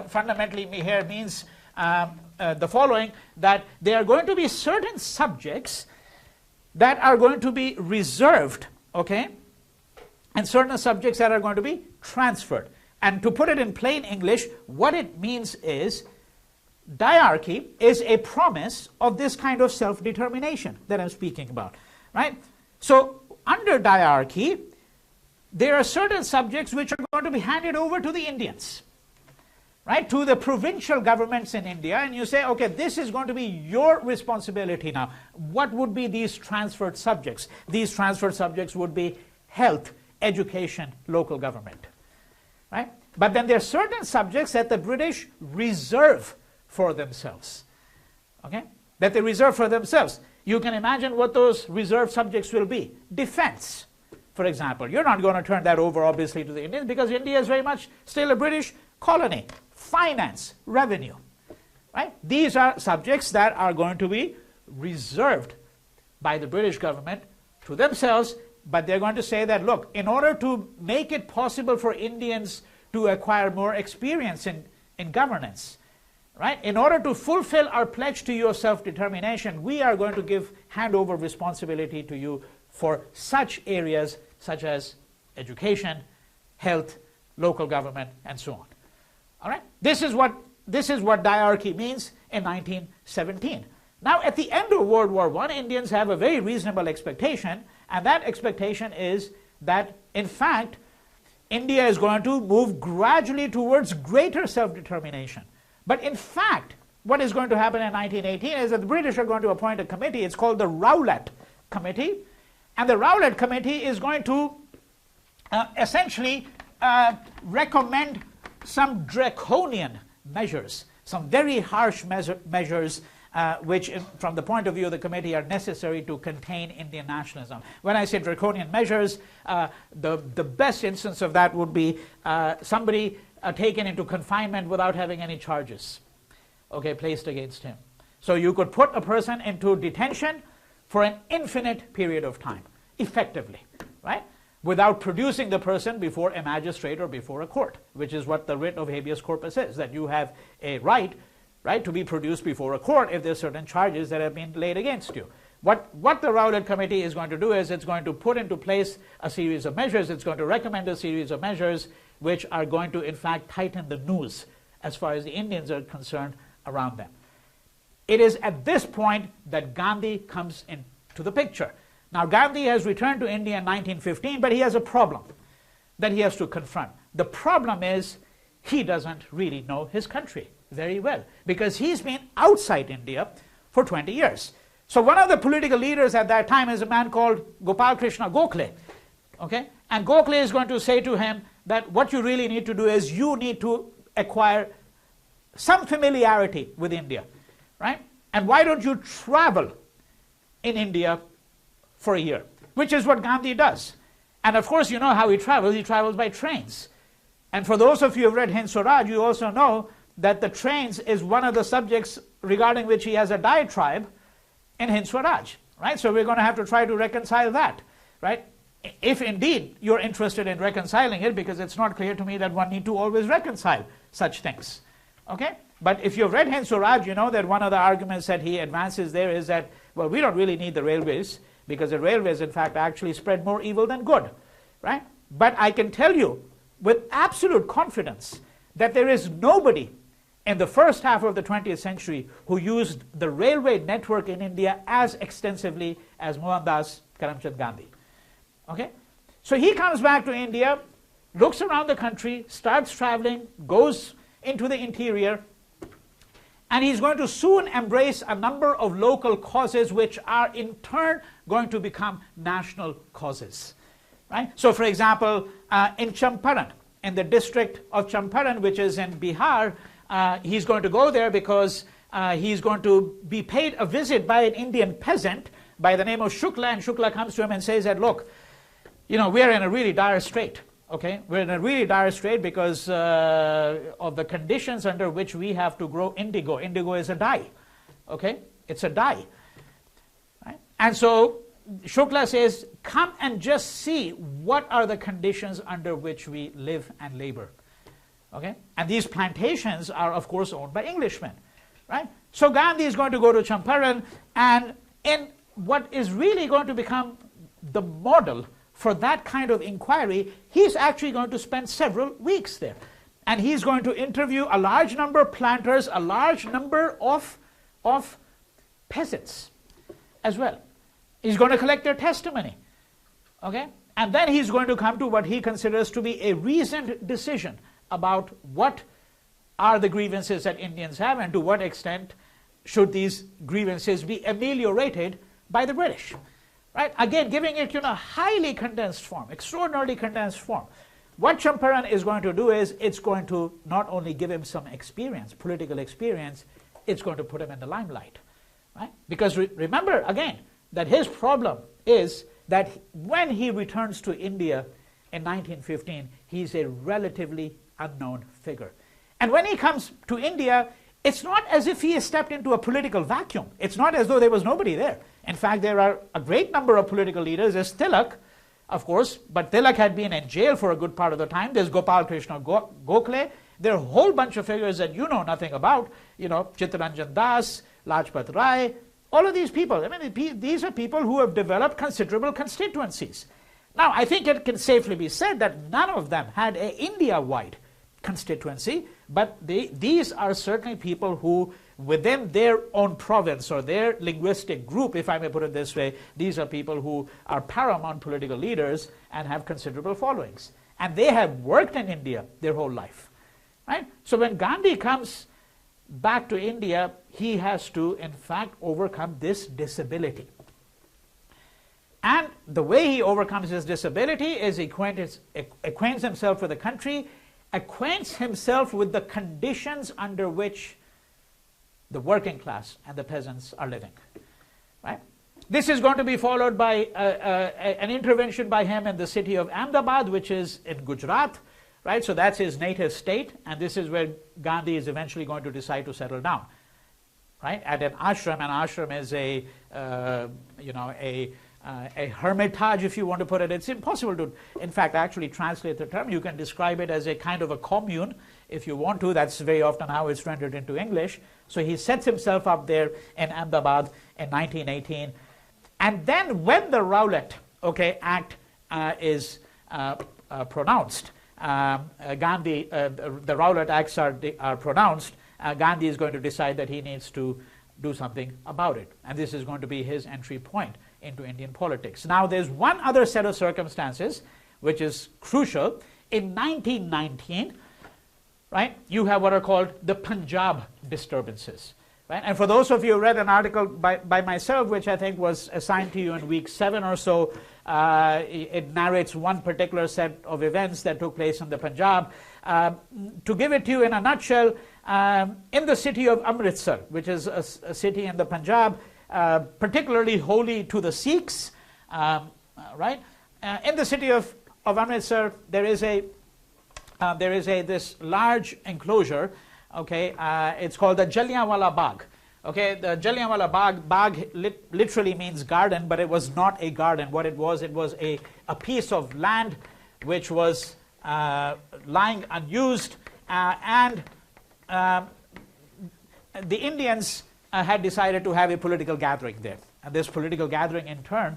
[SPEAKER 1] fundamentally here means the following, that there are going to be certain subjects that are going to be reserved, okay, and certain subjects that are going to be transferred. And to put it in plain English, what it means is diarchy is a promise of this kind of self-determination that I'm speaking about, right? So under diarchy, there are certain subjects which are going to be handed over to the Indians, right, to the provincial governments in India, and you say, okay, this is going to be your responsibility now. What would be these transferred subjects? These transferred subjects would be health, education, local government, right? But then there are certain subjects that the British reserve for themselves, okay, that they reserve for themselves. You can imagine what those reserved subjects will be. Defense, for example. You're not going to turn that over, obviously, to the Indians, because India is very much still a British colony. Finance, revenue, right? These are subjects that are going to be reserved by the British government to themselves, but they're going to say that, look, in order to make it possible for Indians to acquire more experience in governance, right, in order to fulfill our pledge to your self-determination, we are going to hand over responsibility to you for such areas such as education, health, local government, and so on. All right? This is what diarchy means in 1917. Now, at the end of World War I, Indians have a very reasonable expectation, and that expectation is that, in fact, India is going to move gradually towards greater self-determination. But in fact, what is going to happen in 1918 is that the British are going to appoint a committee. It's called the Rowlatt Committee. And the Rowlatt Committee is going to essentially recommend some draconian measures, some very harsh measures which, from the point of view of the committee, are necessary to contain Indian nationalism. When I say draconian measures, the best instance of that would be somebody taken into confinement without having any charges, okay, placed against him. So you could put a person into detention for an infinite period of time, effectively, right, without producing the person before a magistrate or before a court, which is what the writ of habeas corpus is, that you have a right to be produced before a court if there are certain charges that have been laid against you. What the Rowlatt Committee is going to do is it's going to put into place a series of measures. It's going to recommend a series of measures which are going to, in fact, tighten the noose as far as the Indians are concerned around them. It is at this point that Gandhi comes into the picture. Now, Gandhi has returned to India in 1915, but he has a problem that he has to confront. The problem is he doesn't really know his country very well, because he's been outside India for 20 years. So one of the political leaders at that time is a man called Gopal Krishna Gokhale. Okay? And Gokhale is going to say to him that what you really need to do is you need to acquire some familiarity with India, right? And why don't you travel in India for a year, which is what Gandhi does. And of course, you know how he travels by trains. And for those of you who have read Hind Swaraj, you also know that the trains is one of the subjects regarding which he has a diatribe in Hind Swaraj, right? So we're going to have to try to reconcile that, right? If indeed you're interested in reconciling it, because it's not clear to me that one need to always reconcile such things, okay? But if you've read Hind Swaraj, you know that one of the arguments that he advances there is that, well, we don't really need the railways, because the railways, in fact, actually spread more evil than good, right? But I can tell you with absolute confidence that there is nobody in the first half of the 20th century who used the railway network in India as extensively as Mohandas Gandhi. Okay? So he comes back to India, looks around the country, starts traveling, goes into the interior, And he's going to soon embrace a number of local causes which are in turn going to become national causes. Right? So for example, in Champaran, in the district of Champaran, which is in Bihar, he's going to go there because he's going to be paid a visit by an Indian peasant by the name of Shukla, and Shukla comes to him and says that, look, we are in a really dire strait. Okay, we're in a really dire strait because of the conditions under which we have to grow indigo. Indigo is a dye. Okay, it's a dye. Right? And so Shukla says, come and just see what are the conditions under which we live and labor. Okay, and these plantations are, of course, owned by Englishmen. Right? So Gandhi is going to go to Champaran, and in what is really going to become the model for that kind of inquiry, he's actually going to spend several weeks there. And he's going to interview a large number of planters, a large number of peasants as well. He's going to collect their testimony. Okay? And then he's going to come to what he considers to be a reasoned decision about what are the grievances that Indians have and to what extent should these grievances be ameliorated by the British. Right? Again, giving it highly condensed form, extraordinarily condensed form. What Champaran is going to do is it's going to not only give him some experience, political experience, it's going to put him in the limelight. Right? Because remember, again, that his problem is that when he returns to India in 1915, he's a relatively unknown figure. And when he comes to India, it's not as if he has stepped into a political vacuum. It's not as though there was nobody there. In fact, there are a great number of political leaders. There's Tilak, of course, but Tilak had been in jail for a good part of the time. There's Gopal Krishna Gokhale. There are a whole bunch of figures that you know nothing about. Chittaranjan Das, Lajpat Rai, all of these people. I mean, these are people who have developed considerable constituencies. Now, I think it can safely be said that none of them had an India-wide constituency, but these are certainly people who, within their own province or their linguistic group, if I may put it this way, these are people who are paramount political leaders and have considerable followings. And they have worked in India their whole life. Right? So when Gandhi comes back to India, he has to, in fact, overcome this disability. And the way he overcomes his disability is he acquaints himself with the country, acquaints himself with the conditions under which the working class and the peasants are living. Right? This is going to be followed by an intervention by him in the city of Ahmedabad, which is in Gujarat. Right? So that's his native state, and this is where Gandhi is eventually going to decide to settle down. Right? At an ashram. An ashram is a hermitage, if you want to put it. It's impossible to, in fact, actually translate the term. You can describe it as a kind of a commune, if you want to. That's very often how it's rendered into English. So he sets himself up there in Ahmedabad in 1918. And then when the Rowlatt Act is pronounced, the Rowlatt Acts are pronounced, Gandhi is going to decide that he needs to do something about it. And this is going to be his entry point into Indian politics. Now, there's one other set of circumstances which is crucial. In 1919, right, you have what are called the Punjab disturbances. Right? And for those of you who read an article by myself, which I think was assigned to you in week 7 or so, it narrates one particular set of events that took place in the Punjab. To give it to you in a nutshell, in the city of Amritsar, which is a city in the Punjab, particularly holy to the Sikhs, right? In the city of Amritsar, there is this large enclosure. Okay, it's called the Jallianwala Bagh. Okay, the Jallianwala Bagh literally means garden, but it was not a garden. What it was a piece of land which was lying unused, and the Indians had decided to have a political gathering there. And this political gathering, in turn,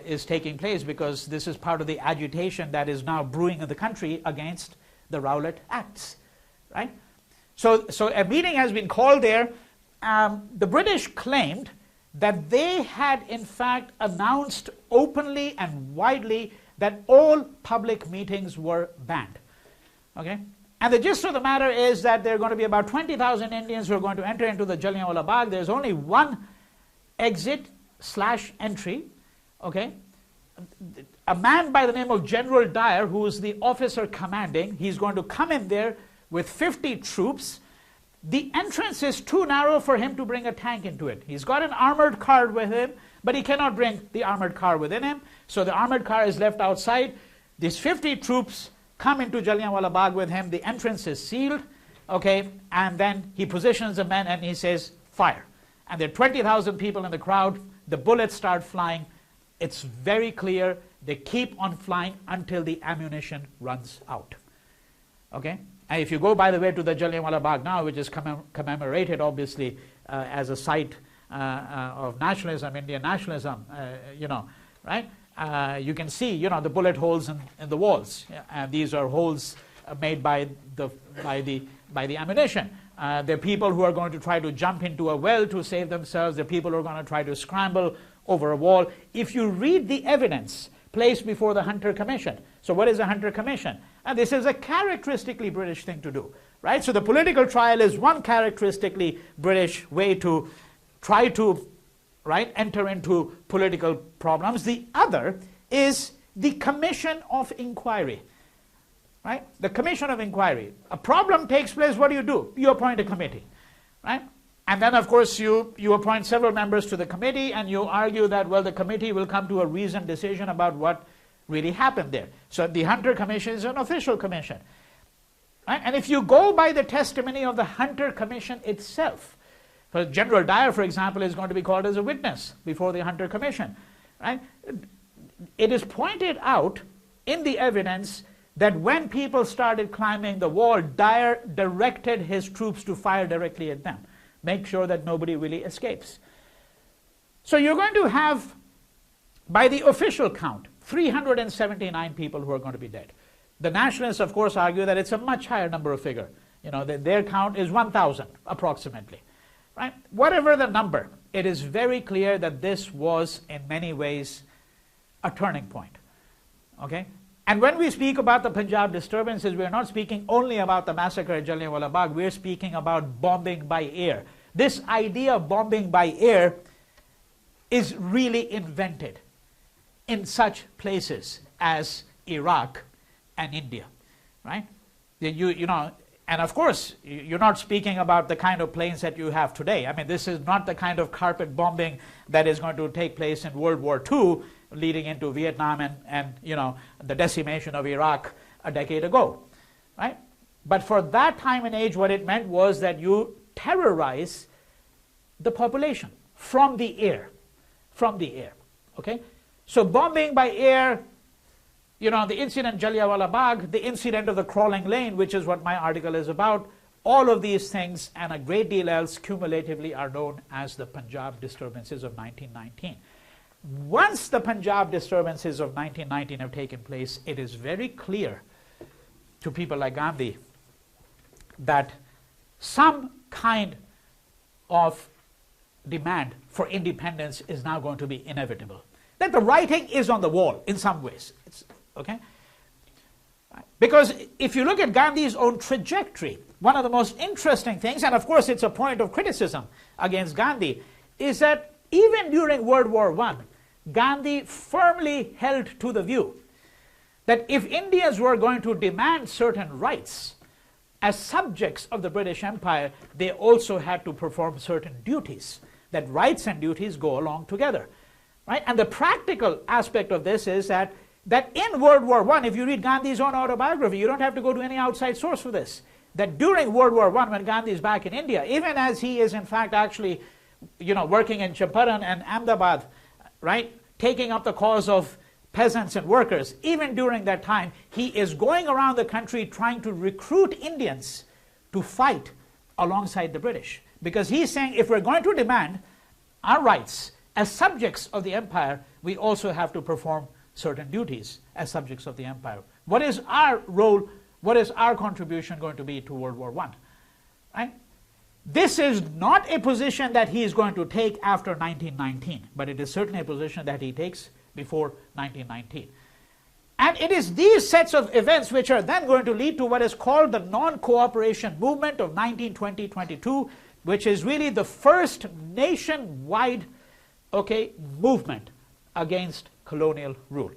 [SPEAKER 1] is taking place because this is part of the agitation that is now brewing in the country against the Rowlatt Acts. Right? So a meeting has been called there. The British claimed that they had, in fact, announced openly and widely that all public meetings were banned. Okay? And the gist of the matter is that there are going to be about 20,000 Indians who are going to enter into the Jallianwala Bagh. There's only one exit/entry, okay? A man by the name of General Dyer, who is the officer commanding, he's going to come in there with 50 troops. The entrance is too narrow for him to bring a tank into it. He's got an armored car with him, but he cannot bring the armored car within him. So the armored car is left outside. These 50 troops come into Jallianwala Bagh with him. The entrance is sealed, okay? And then he positions the men and he says, fire. And there are 20,000 people in the crowd. The bullets start flying. It's very clear. They keep on flying until the ammunition runs out, okay? And if you go, by the way, to the Jallianwala Bagh now, which is commemorated, obviously, as a site of nationalism, Indian nationalism, you know, right? You can see, you know, the bullet holes in the walls, and these are holes made by the ammunition. There are people who are going to try to jump into a well to save themselves. There are people who are going to try to scramble over a wall. If you read the evidence placed before the Hunter Commission, so what is a Hunter Commission? And this is a characteristically British thing to do, right? So the political trial is one characteristically British way to try to, right, enter into political problems. The other is the Commission of Inquiry, right? The Commission of Inquiry. A problem takes place, what do? You appoint a committee, right? And then, of course, you appoint several members to the committee, and you argue that, well, the committee will come to a reasoned decision about what really happened there. So the Hunter Commission is an official commission, right? And if you go by the testimony of the Hunter Commission itself, for General Dyer, for example, is going to be called as a witness before the Hunter Commission, right? It is pointed out in the evidence that when people started climbing the wall, Dyer directed his troops to fire directly at them. Make sure that nobody really escapes. So you're going to have, by the official count, 379 people who are going to be dead. The nationalists, of course, argue that it's a much higher number of figure. You know, their count is 1,000 approximately. Right? Whatever the number, it is very clear that this was in many ways a turning point. Okay? And when we speak about the Punjab disturbances, we are not speaking only about the massacre at Jallianwala Bagh, we are speaking about bombing by air. This idea of bombing by air is really invented in such places as Iraq and India, right? You know, and of course, you're not speaking about the kind of planes that you have today. I mean, this is not the kind of carpet bombing that is going to take place in World War II, leading into Vietnam and you know, the decimation of Iraq a decade ago, right? But for that time and age, what it meant was that you terrorize the population from the air, okay? So bombing by air, you know, the incident Jallianwala Bagh, the incident of the crawling lane, which is what my article is about, all of these things and a great deal else cumulatively are known as the Punjab disturbances of 1919. Once the Punjab disturbances of 1919 have taken place, it is very clear to people like Gandhi that some kind of demand for independence is now going to be inevitable. That the writing is on the wall in some ways. Okay? Because if you look at Gandhi's own trajectory, one of the most interesting things, and of course it's a point of criticism against Gandhi, is that even during World War I, Gandhi firmly held to the view that if Indians were going to demand certain rights as subjects of the British Empire, they also had to perform certain duties, that rights and duties go along together. Right? And the practical aspect of this is that in World War I, if you read Gandhi's own autobiography, you don't have to go to any outside source for this, that during World War I, when Gandhi is back in India, even as he is in fact actually, you know, working in Champaran and Ahmedabad, right, taking up the cause of peasants and workers, even during that time, he is going around the country trying to recruit Indians to fight alongside the British. Because he's saying, if we're going to demand our rights as subjects of the empire, we also have to perform certain duties as subjects of the empire. What is our role? What is our contribution going to be to World War I? Right? This is not a position that he is going to take after 1919, but it is certainly a position that he takes before 1919. And it is these sets of events which are then going to lead to what is called the non-cooperation movement of 1920-22, which is really the first nationwide, movement against colonial rule.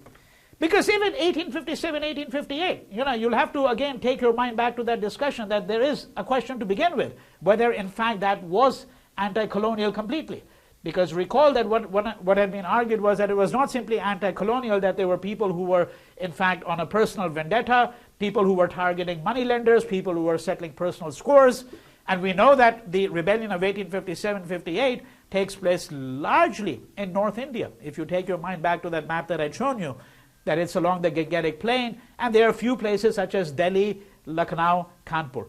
[SPEAKER 1] Because even 1857, 1858, you'll have to again take your mind back to that discussion that there is a question to begin with, whether in fact that was anti-colonial completely. Because recall that what had been argued was that it was not simply anti-colonial, that there were people who were in fact on a personal vendetta, people who were targeting moneylenders, people who were settling personal scores. And we know that the rebellion of 1857-58 takes place largely in North India. If you take your mind back to that map that I'd shown you, that it's along the Gangetic Plain, and there are a few places such as Delhi, Lucknow, Kanpur,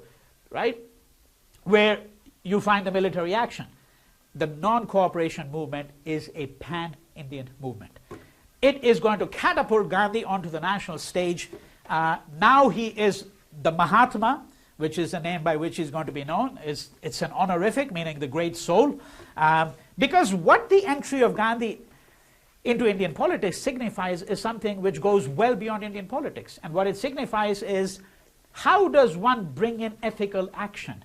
[SPEAKER 1] right, where you find the military action. The non-cooperation movement is a pan-Indian movement. It is going to catapult Gandhi onto the national stage. Now he is the Mahatma, which is the name by which he's going to be known. It's an honorific, meaning the great soul. Because what the entry of Gandhi into Indian politics signifies is something which goes well beyond Indian politics. And what it signifies is, how does one bring in ethical action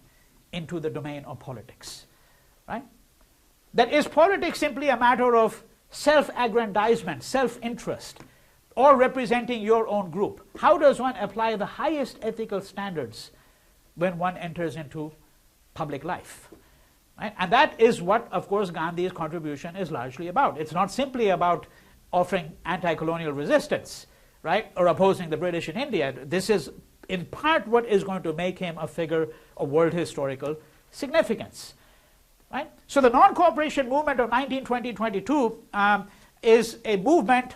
[SPEAKER 1] into the domain of politics, right? That is politics simply a matter of self-aggrandizement, self-interest, or representing your own group? How does one apply the highest ethical standards when one enters into public life? Right? And that is what, of course, Gandhi's contribution is largely about. It's not simply about offering anti-colonial resistance, right, or opposing the British in India. This is in part what is going to make him a figure of world historical significance. Right? So the non-cooperation movement of 1920-22 is a movement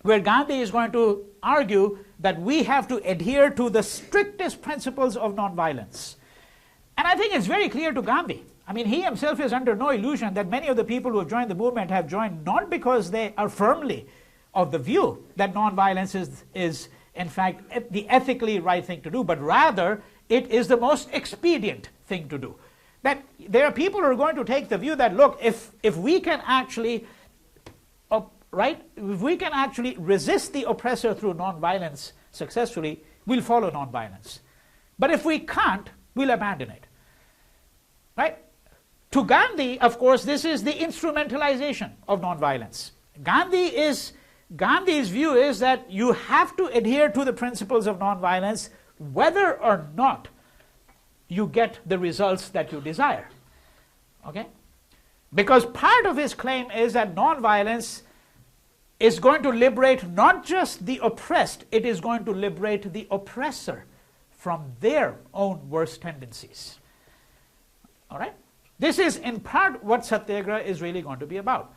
[SPEAKER 1] where Gandhi is going to argue that we have to adhere to the strictest principles of nonviolence. And I think it's very clear to Gandhi. I mean, he himself is under no illusion that many of the people who have joined the movement have joined not because they are firmly of the view that nonviolence is in fact the ethically right thing to do, but rather it is the most expedient thing to do. That there are people who are going to take the view that, look, if we can actually if we can actually resist the oppressor through nonviolence successfully, we'll follow nonviolence. But if we can't, we'll abandon it. Right? To Gandhi, of course, this is the instrumentalization of nonviolence. Gandhi's view is that you have to adhere to the principles of nonviolence whether or not you get the results that you desire. Okay? Because part of his claim is that nonviolence is going to liberate not just the oppressed, it is going to liberate the oppressor from their own worst tendencies. All right? This is in part what Satyagraha is really going to be about.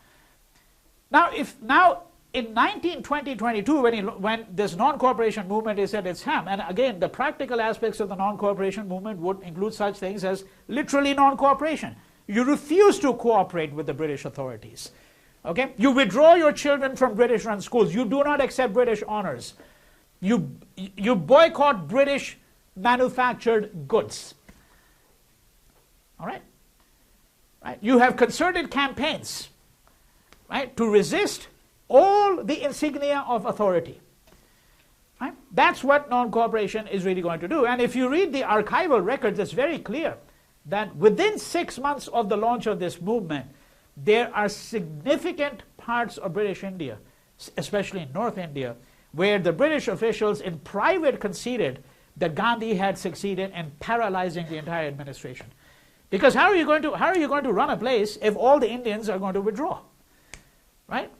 [SPEAKER 1] Now, in 1920-22, when this non-cooperation movement is at its height, and again, the practical aspects of the non-cooperation movement would include such things as literally non-cooperation. You refuse to cooperate with the British authorities. Okay? You withdraw your children from British-run schools. You do not accept British honors. You boycott British manufactured goods. All right? Right? You have concerted campaigns, right, to resist all the insignia of authority. Right? That's what non-cooperation is really going to do. And if you read the archival records, it's very clear that within 6 months of the launch of this movement, there are significant parts of British India, especially in North India, where the British officials in private conceded that Gandhi had succeeded in paralyzing the entire administration. Because how are you going to run a place if all the Indians are going to withdraw? Right?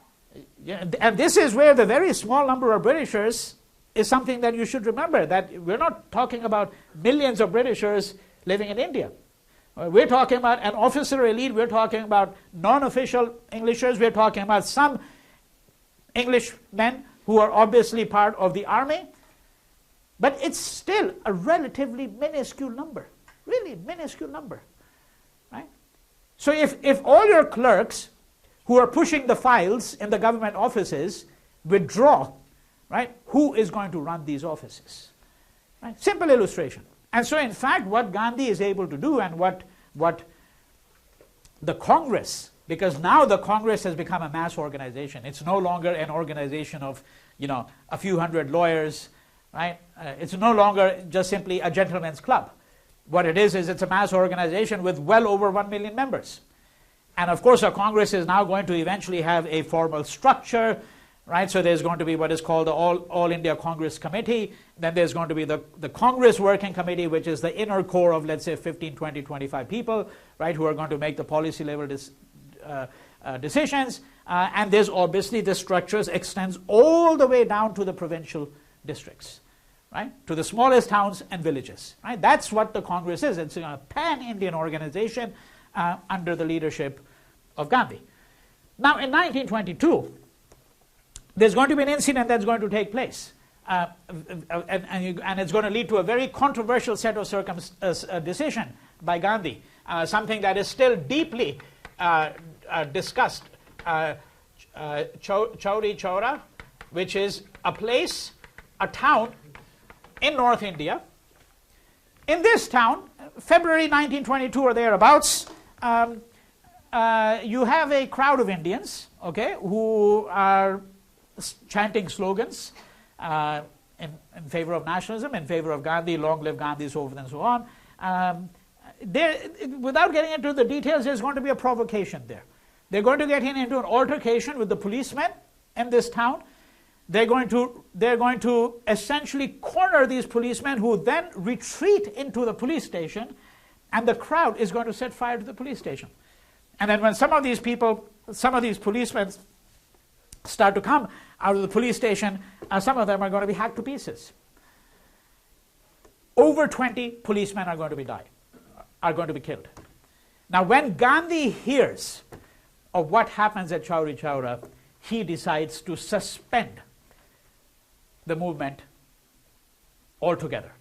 [SPEAKER 1] Yeah, and this is where the very small number of Britishers is something that you should remember, that we're not talking about millions of Britishers living in India. We're talking about an officer elite, we're talking about non-official Englishers, we're talking about some Englishmen who are obviously part of the army, but it's still a relatively minuscule number, really minuscule number. Right? So if all your clerks who are pushing the files in the government offices withdraw, right, who is going to run these offices? Right? Simple illustration. And so in fact what Gandhi is able to do, and what the Congress because now the Congress has become a mass organization. It's no longer an organization of, a few hundred lawyers, right? It's no longer just simply a gentleman's club. What it is it's a mass organization with well over 1 million members. And of course, our Congress is now going to eventually have a formal structure, right? So there's going to be what is called the All India Congress Committee. Then there's going to be the Congress Working Committee, which is the inner core of, let's say, 15, 20, 25 people, right, who are going to make the policy level decisions. And there's obviously the structures extends all the way down to the provincial districts, right, to the smallest towns and villages. Right? That's what the Congress is. It's a pan-Indian organization under the leadership of Gandhi. Now, in 1922, there's going to be an incident that's going to take place. And it's going to lead to a very controversial set of decision by Gandhi, something that is still deeply discussed. Chauri Chaura, which is a town in North India. In this town, February 1922 or thereabouts, you have a crowd of Indians, okay, who are chanting slogans in favor of nationalism, in favor of Gandhi, long live Gandhi, so forth and so on. Without getting into the details, there's going to be a provocation there. They're going to get into an altercation with the policemen in this town. They're going to essentially corner these policemen, who then retreat into the police station, and the crowd is going to set fire to the police station. And then when some of these policemen start to come out of the police station, some of them are going to be hacked to pieces. Over 20 policemen are going to be killed. Now, when Gandhi hears of what happens at Chauri Chaura, he decides to suspend the movement altogether.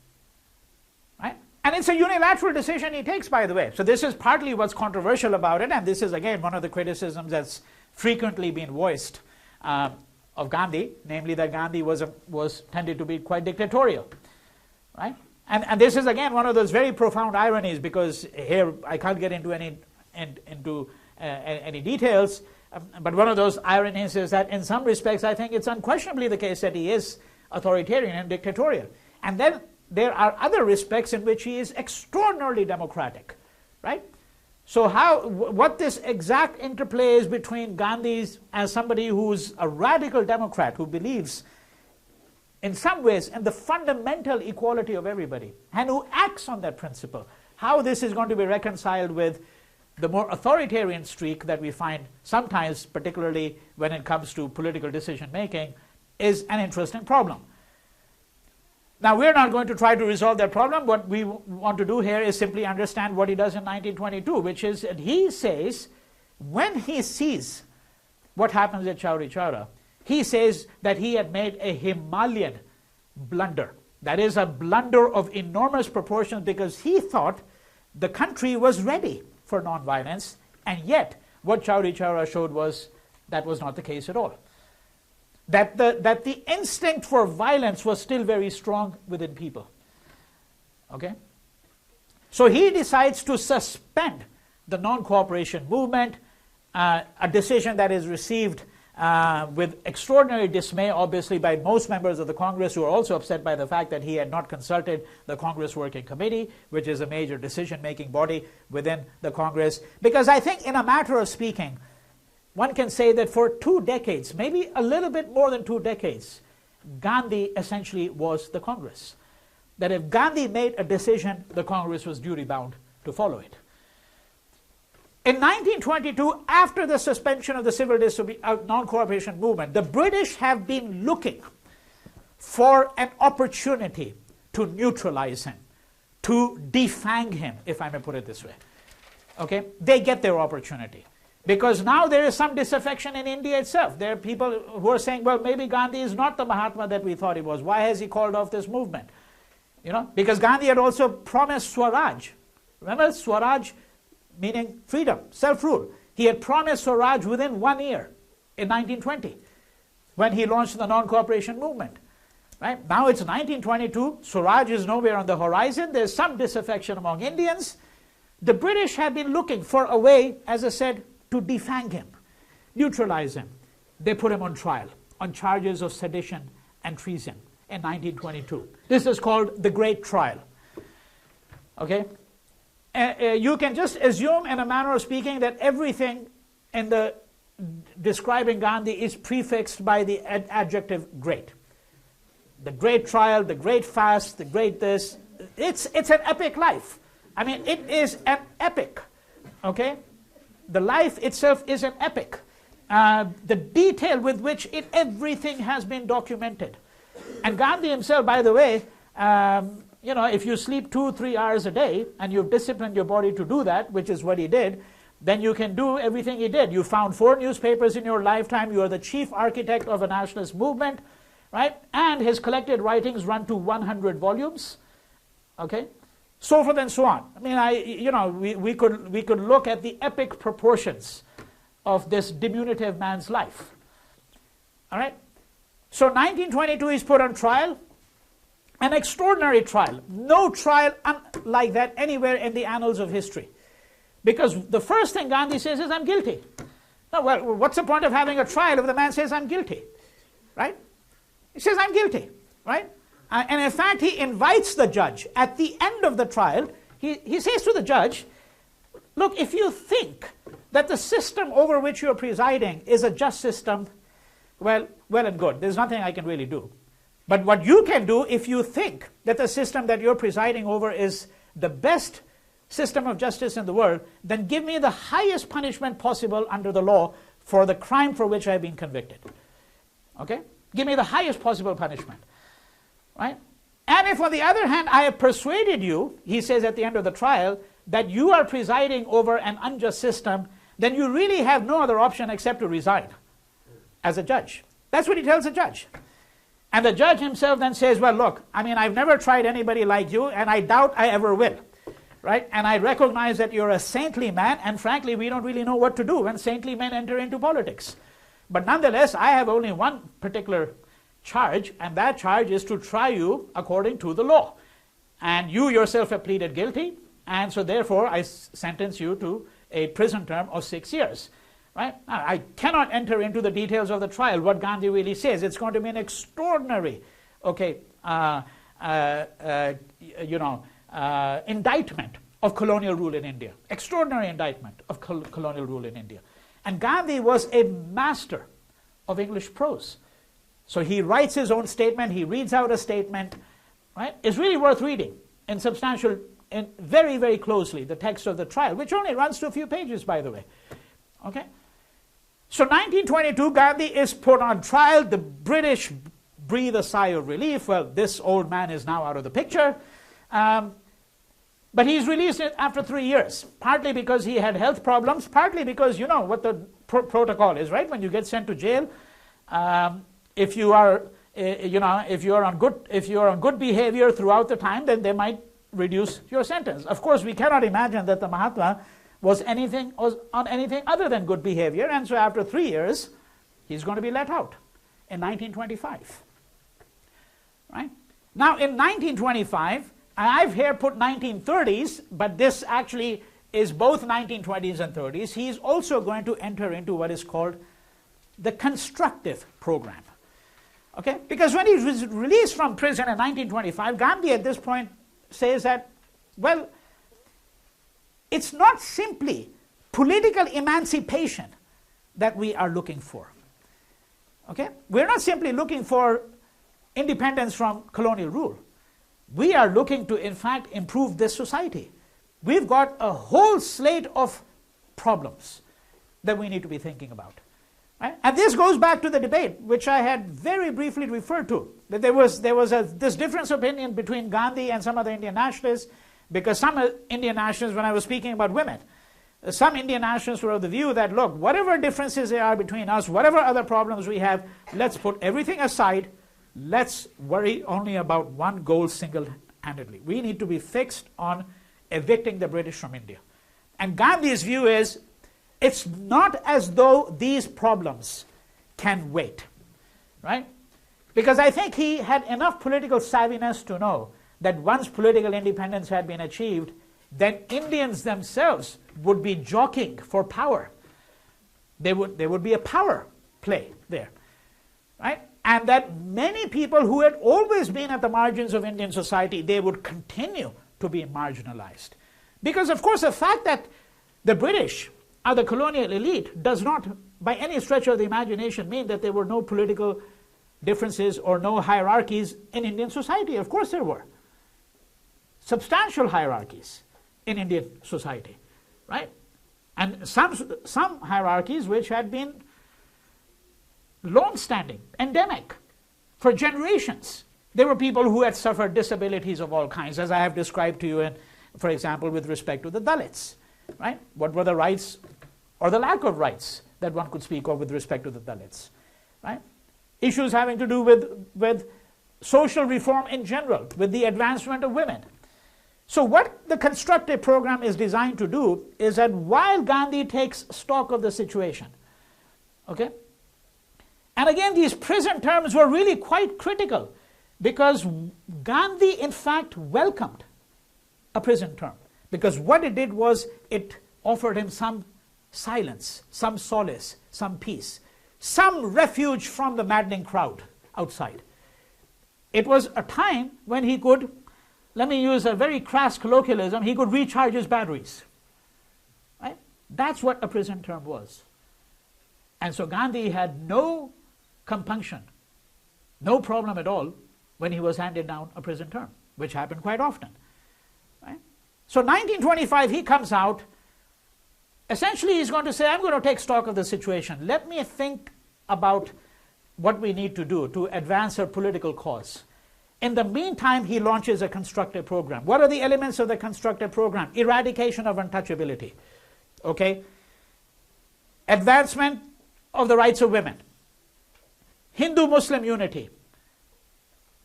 [SPEAKER 1] Right? And it's a unilateral decision he takes, by the way. So this is partly what's controversial about it, and this is, again, one of the criticisms that's frequently been voiced of Gandhi, namely that Gandhi was tended to be quite dictatorial. Right? And this is, again, one of those very profound ironies, because here I can't get into any details, but one of those ironies is that in some respects I think it's unquestionably the case that he is authoritarian and dictatorial. And then there are other respects in which he is extraordinarily democratic, right? So what this exact interplay is between Gandhi's as somebody who's a radical Democrat who believes in some ways in the fundamental equality of everybody and who acts on that principle, how this is going to be reconciled with the more authoritarian streak that we find sometimes, particularly when it comes to political decision making, is an interesting problem. Now, we're not going to try to resolve that problem. What we want to do here is simply understand what he does in 1922, which is that he says, when he sees what happens at Chauri Chaura, he says that he had made a Himalayan blunder. That is a blunder of enormous proportions, because he thought the country was ready for nonviolence, and yet what Chauri Chaura showed was that was not the case at all. That the instinct for violence was still very strong within people. Okay? So he decides to suspend the non-cooperation movement, a decision that is received with extraordinary dismay, obviously, by most members of the Congress, who are also upset by the fact that he had not consulted the Congress Working Committee, which is a major decision-making body within the Congress. Because I think, in a matter of speaking, one can say that for 2 decades, maybe a little bit more than 2 decades, Gandhi essentially was the Congress. That if Gandhi made a decision, the Congress was duty-bound to follow it. In 1922, after the suspension of the civil non-cooperation movement, the British have been looking for an opportunity to neutralize him, to defang him, if I may put it this way. Okay? They get their opportunity. Because now there is some disaffection in India itself. There are people who are saying, well, maybe Gandhi is not the Mahatma that we thought he was. Why has he called off this movement? You know, because Gandhi had also promised Swaraj. Remember, Swaraj meaning freedom, self-rule. He had promised Swaraj within 1 year in 1920 when he launched the non-cooperation movement. Right? Now it's 1922. Swaraj is nowhere on the horizon. There's some disaffection among Indians. The British have been looking for a way, as I said, to defang him, neutralize him, they put him on trial on charges of sedition and treason in 1922. This is called the Great Trial. Okay? You can just assume, in a manner of speaking, that everything in the describing Gandhi is prefixed by the adjective great. The great trial, the great fast, the great this. It's an epic life. I mean, it is an epic. Okay? The life itself is an epic. The detail with which everything has been documented. And Gandhi himself, by the way, if you sleep 2-3 hours a day and you've disciplined your body to do that, which is what he did, then you can do everything he did. You found 4 newspapers in your lifetime. You are the chief architect of a nationalist movement, right? And his collected writings run to 100 volumes, okay? So forth and so on. I mean, we could look at the epic proportions of this diminutive man's life. All right? So 1922 he's put on trial. An extraordinary trial. No trial like that anywhere in the annals of history. Because the first thing Gandhi says is, I'm guilty. Now, well, what's the point of having a trial if the man says, I'm guilty? Right? He says, I'm guilty. Right? And in fact, he invites the judge. At the end of the trial, he says to the judge, look, if you think that the system over which you're presiding is a just system, well and good. There's nothing I can really do. But what you can do, if you think that the system that you're presiding over is the best system of justice in the world, then give me the highest punishment possible under the law for the crime for which I've been convicted. Okay? Give me the highest possible punishment. Right? And if on the other hand I have persuaded you, he says at the end of the trial, that you are presiding over an unjust system, then you really have no other option except to resign as a judge. That's what he tells the judge. And the judge himself then says, well, look, I mean, I've never tried anybody like you, and I doubt I ever will. Right? And I recognize that you're a saintly man, and frankly, we don't really know what to do when saintly men enter into politics. But nonetheless, I have only one particular charge, and that charge is to try you according to the law. And you yourself have pleaded guilty, and so therefore I sentence you to a prison term of 6 years. Right? Now, I cannot enter into the details of the trial, what Gandhi really says. It's going to be an extraordinary, indictment of colonial rule in India. Extraordinary indictment of colonial rule in India. And Gandhi was a master of English prose. So he writes his own statement, he reads out a statement, right? It's really worth reading in substantial, and very, very closely, the text of the trial, which only runs to a few pages, by the way. Okay? So 1922, Gandhi is put on trial. The British breathe a sigh of relief. Well, this old man is now out of the picture. But he's released after 3 years, partly because he had health problems, partly because you know what the protocol is, right? When you get sent to jail, if you are on good behavior throughout the time, then they might reduce your sentence. Of course, we cannot imagine that the Mahatma was on anything other than good behavior, and so after 3 years, he's going to be let out in 1925. Right? Now, in 1925, I've here put 1930s, but this actually is both 1920s and 30s. He's also going to enter into what is called the Constructive Programme. Okay? Because when he was released from prison in 1925, Gandhi at this point says that, well, it's not simply political emancipation that we are looking for. Okay? We're not simply looking for independence from colonial rule. We are looking to, in fact, improve this society. We've got a whole slate of problems that we need to be thinking about. Right? And this goes back to the debate, which I had very briefly referred to, that there was this difference of opinion between Gandhi and some other Indian nationalists, because some Indian nationalists, when I was speaking about women, some Indian nationalists were of the view that, look, whatever differences there are between us, whatever other problems we have, let's put everything aside. Let's worry only about one goal single-handedly. We need to be fixed on evicting the British from India. And Gandhi's view is, it's not as though these problems can wait, right? Because I think he had enough political savviness to know that once political independence had been achieved, then Indians themselves would be jockeying for power. There would be a power play there, right? And that many people who had always been at the margins of Indian society, they would continue to be marginalized. Because, of course, the fact that the British are the colonial elite does not, by any stretch of the imagination, mean that there were no political differences or no hierarchies in Indian society. Of course there were. Substantial hierarchies in Indian society, right? And some hierarchies which had been long-standing, endemic, for generations. There were people who had suffered disabilities of all kinds, as I have described to you, for example, with respect to the Dalits, right? What were the rights or the lack of rights that one could speak of with respect to the Dalits, right? Issues having to do with social reform in general, with the advancement of women. So what the constructive program is designed to do is that while Gandhi takes stock of the situation, okay, and again these prison terms were really quite critical, because Gandhi in fact welcomed a prison term, because what it did was it offered him some silence, some solace, some peace, some refuge from the maddening crowd outside. It was a time when he could, let me use a very crass colloquialism, he could recharge his batteries. Right? That's what a prison term was. And so Gandhi had no compunction, no problem at all when he was handed down a prison term, which happened quite often. Right? So 1925 he comes out. Essentially he's going to say, I'm going to take stock of the situation. Let me think about what we need to do to advance our political cause. In the meantime, he launches a constructive program. What are the elements of the constructive program? Eradication of untouchability, okay? Advancement of the rights of women. Hindu-Muslim unity,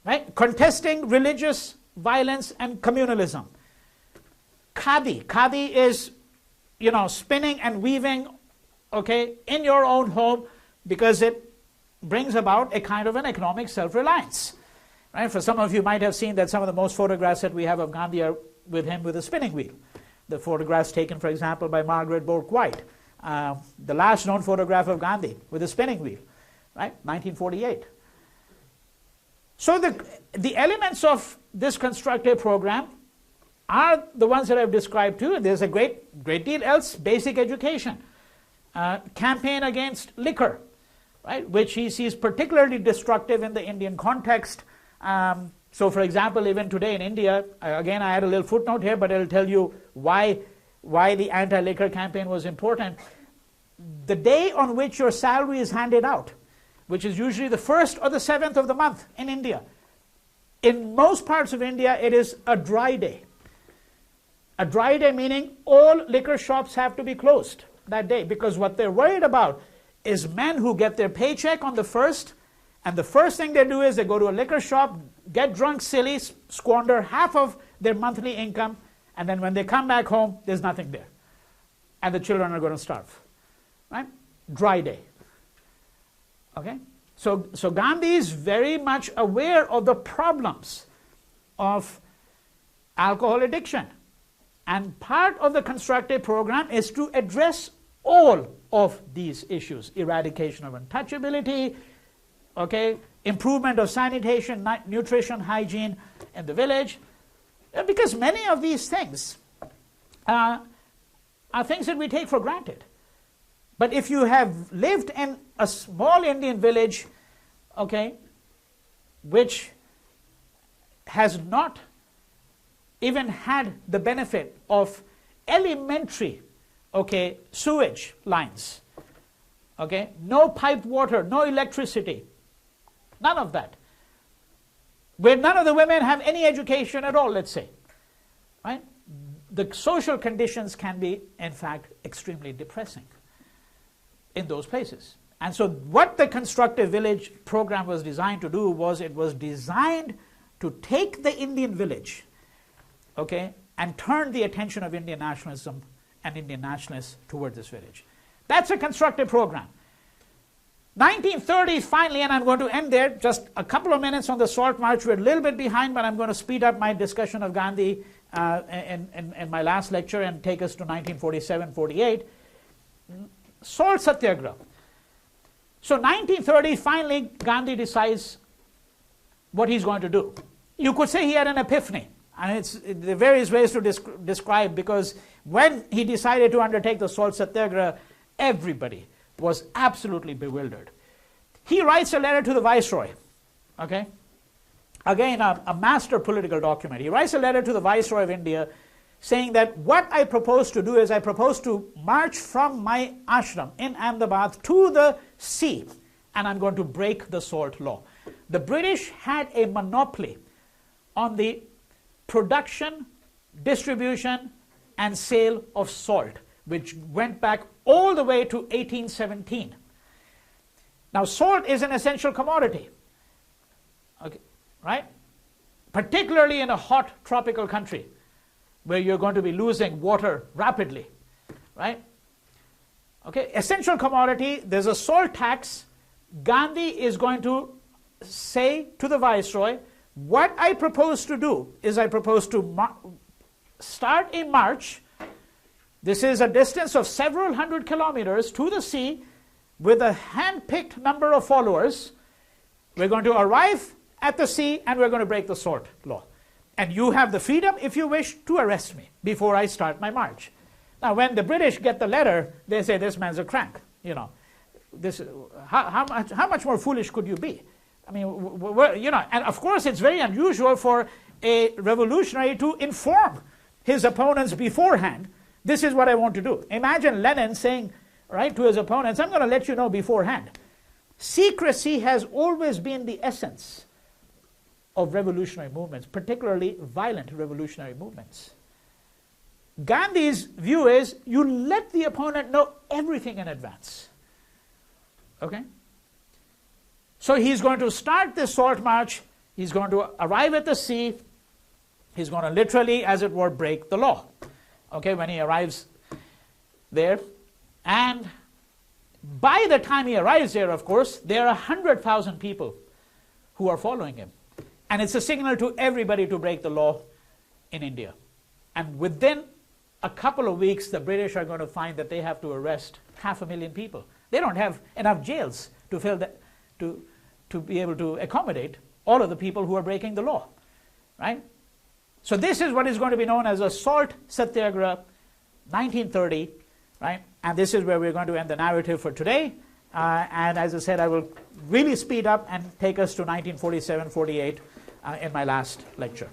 [SPEAKER 1] right? Contesting religious violence and communalism. Khadi. Khadi is, spinning and weaving, okay, in your own home, because it brings about a kind of an economic self-reliance. Right? For some of you might have seen that some of the most photographs that we have of Gandhi are with him with a spinning wheel. The photographs taken, for example, by Margaret Bourke-White. The last known photograph of Gandhi with a spinning wheel, right? 1948. So the elements of this constructive program are the ones that I've described to you. There's a great deal else. Basic education. Campaign against liquor, right? Which he sees particularly destructive in the Indian context. So for example, even today in India, again I had a little footnote here, but it'll tell you why the anti-liquor campaign was important. The day on which your salary is handed out, which is usually the 1st or the 7th of the month in India, in most parts of India it is a dry day. A dry day meaning all liquor shops have to be closed that day, because what they're worried about is men who get their paycheck on the 1st, and the first thing they do is they go to a liquor shop, get drunk silly, squander half of their monthly income, and then when they come back home, there's nothing there. And the children are going to starve. Right? Dry day. Okay? So Gandhi is very much aware of the problems of alcohol addiction. And part of the constructive program is to address all of these issues. Eradication of untouchability, okay, improvement of sanitation, nutrition, hygiene in the village. Because many of these things are things that we take for granted. But if you have lived in a small Indian village, okay, which has not even had the benefit of elementary, okay, sewage lines, okay, no piped water, no electricity, none of that, where none of the women have any education at all, let's say, right? The social conditions can be, in fact, extremely depressing in those places. And so what the Constructive Village program was designed to do was, it was designed to take the Indian village, okay, and turn the attention of Indian nationalism and Indian nationalists towards this village. That's a constructive program. 1930s finally, and I'm going to end there, just a couple of minutes on the Salt March. We're a little bit behind, but I'm going to speed up my discussion of Gandhi in my last lecture and take us to 1947-48. Salt Satyagraha. So 1930, finally, Gandhi decides what he's going to do. You could say he had an epiphany. And there are various ways to describe, because when he decided to undertake the Salt Satyagraha, everybody was absolutely bewildered. He writes a letter to the Viceroy, okay? Again, a master political document. He writes a letter to the Viceroy of India saying that what I propose to do is I propose to march from my ashram in Ahmedabad to the sea, and I'm going to break the salt law. The British had a monopoly on the production, distribution, and sale of salt, which went back all the way to 1817. Now, salt is an essential commodity, okay, right? Particularly in a hot tropical country where you're going to be losing water rapidly, right? Okay, essential commodity, there's a salt tax. Gandhi is going to say to the Viceroy, what I propose to do is I propose to start a march. This is a distance of several hundred kilometers to the sea with a hand-picked number of followers. We're going to arrive at the sea and we're going to break the salt law. And you have the freedom, if you wish, to arrest me before I start my march. Now, when the British get the letter, they say, this man's a crank. You know, this, how much more foolish could you be? I mean, you know, and of course it's very unusual for a revolutionary to inform his opponents beforehand, this is what I want to do. Imagine Lenin saying, right, to his opponents, I'm going to let you know beforehand. Secrecy has always been the essence of revolutionary movements, particularly violent revolutionary movements. Gandhi's view is you let the opponent know everything in advance. Okay? So he's going to start this salt march, he's going to arrive at the sea, he's going to literally, as it were, break the law. Okay, when he arrives there. And by the time he arrives there, of course, there are 100,000 people who are following him. And it's a signal to everybody to break the law in India. And within a couple of weeks, the British are going to find that they have to arrest 500,000 people. They don't have enough jails to fill that, to be able to accommodate all of the people who are breaking the law, right? So this is what is going to be known as a Salt Satyagraha, 1930, right? And this is where we're going to end the narrative for today. And as I said, I will really speed up and take us to 1947-48 in my last lecture.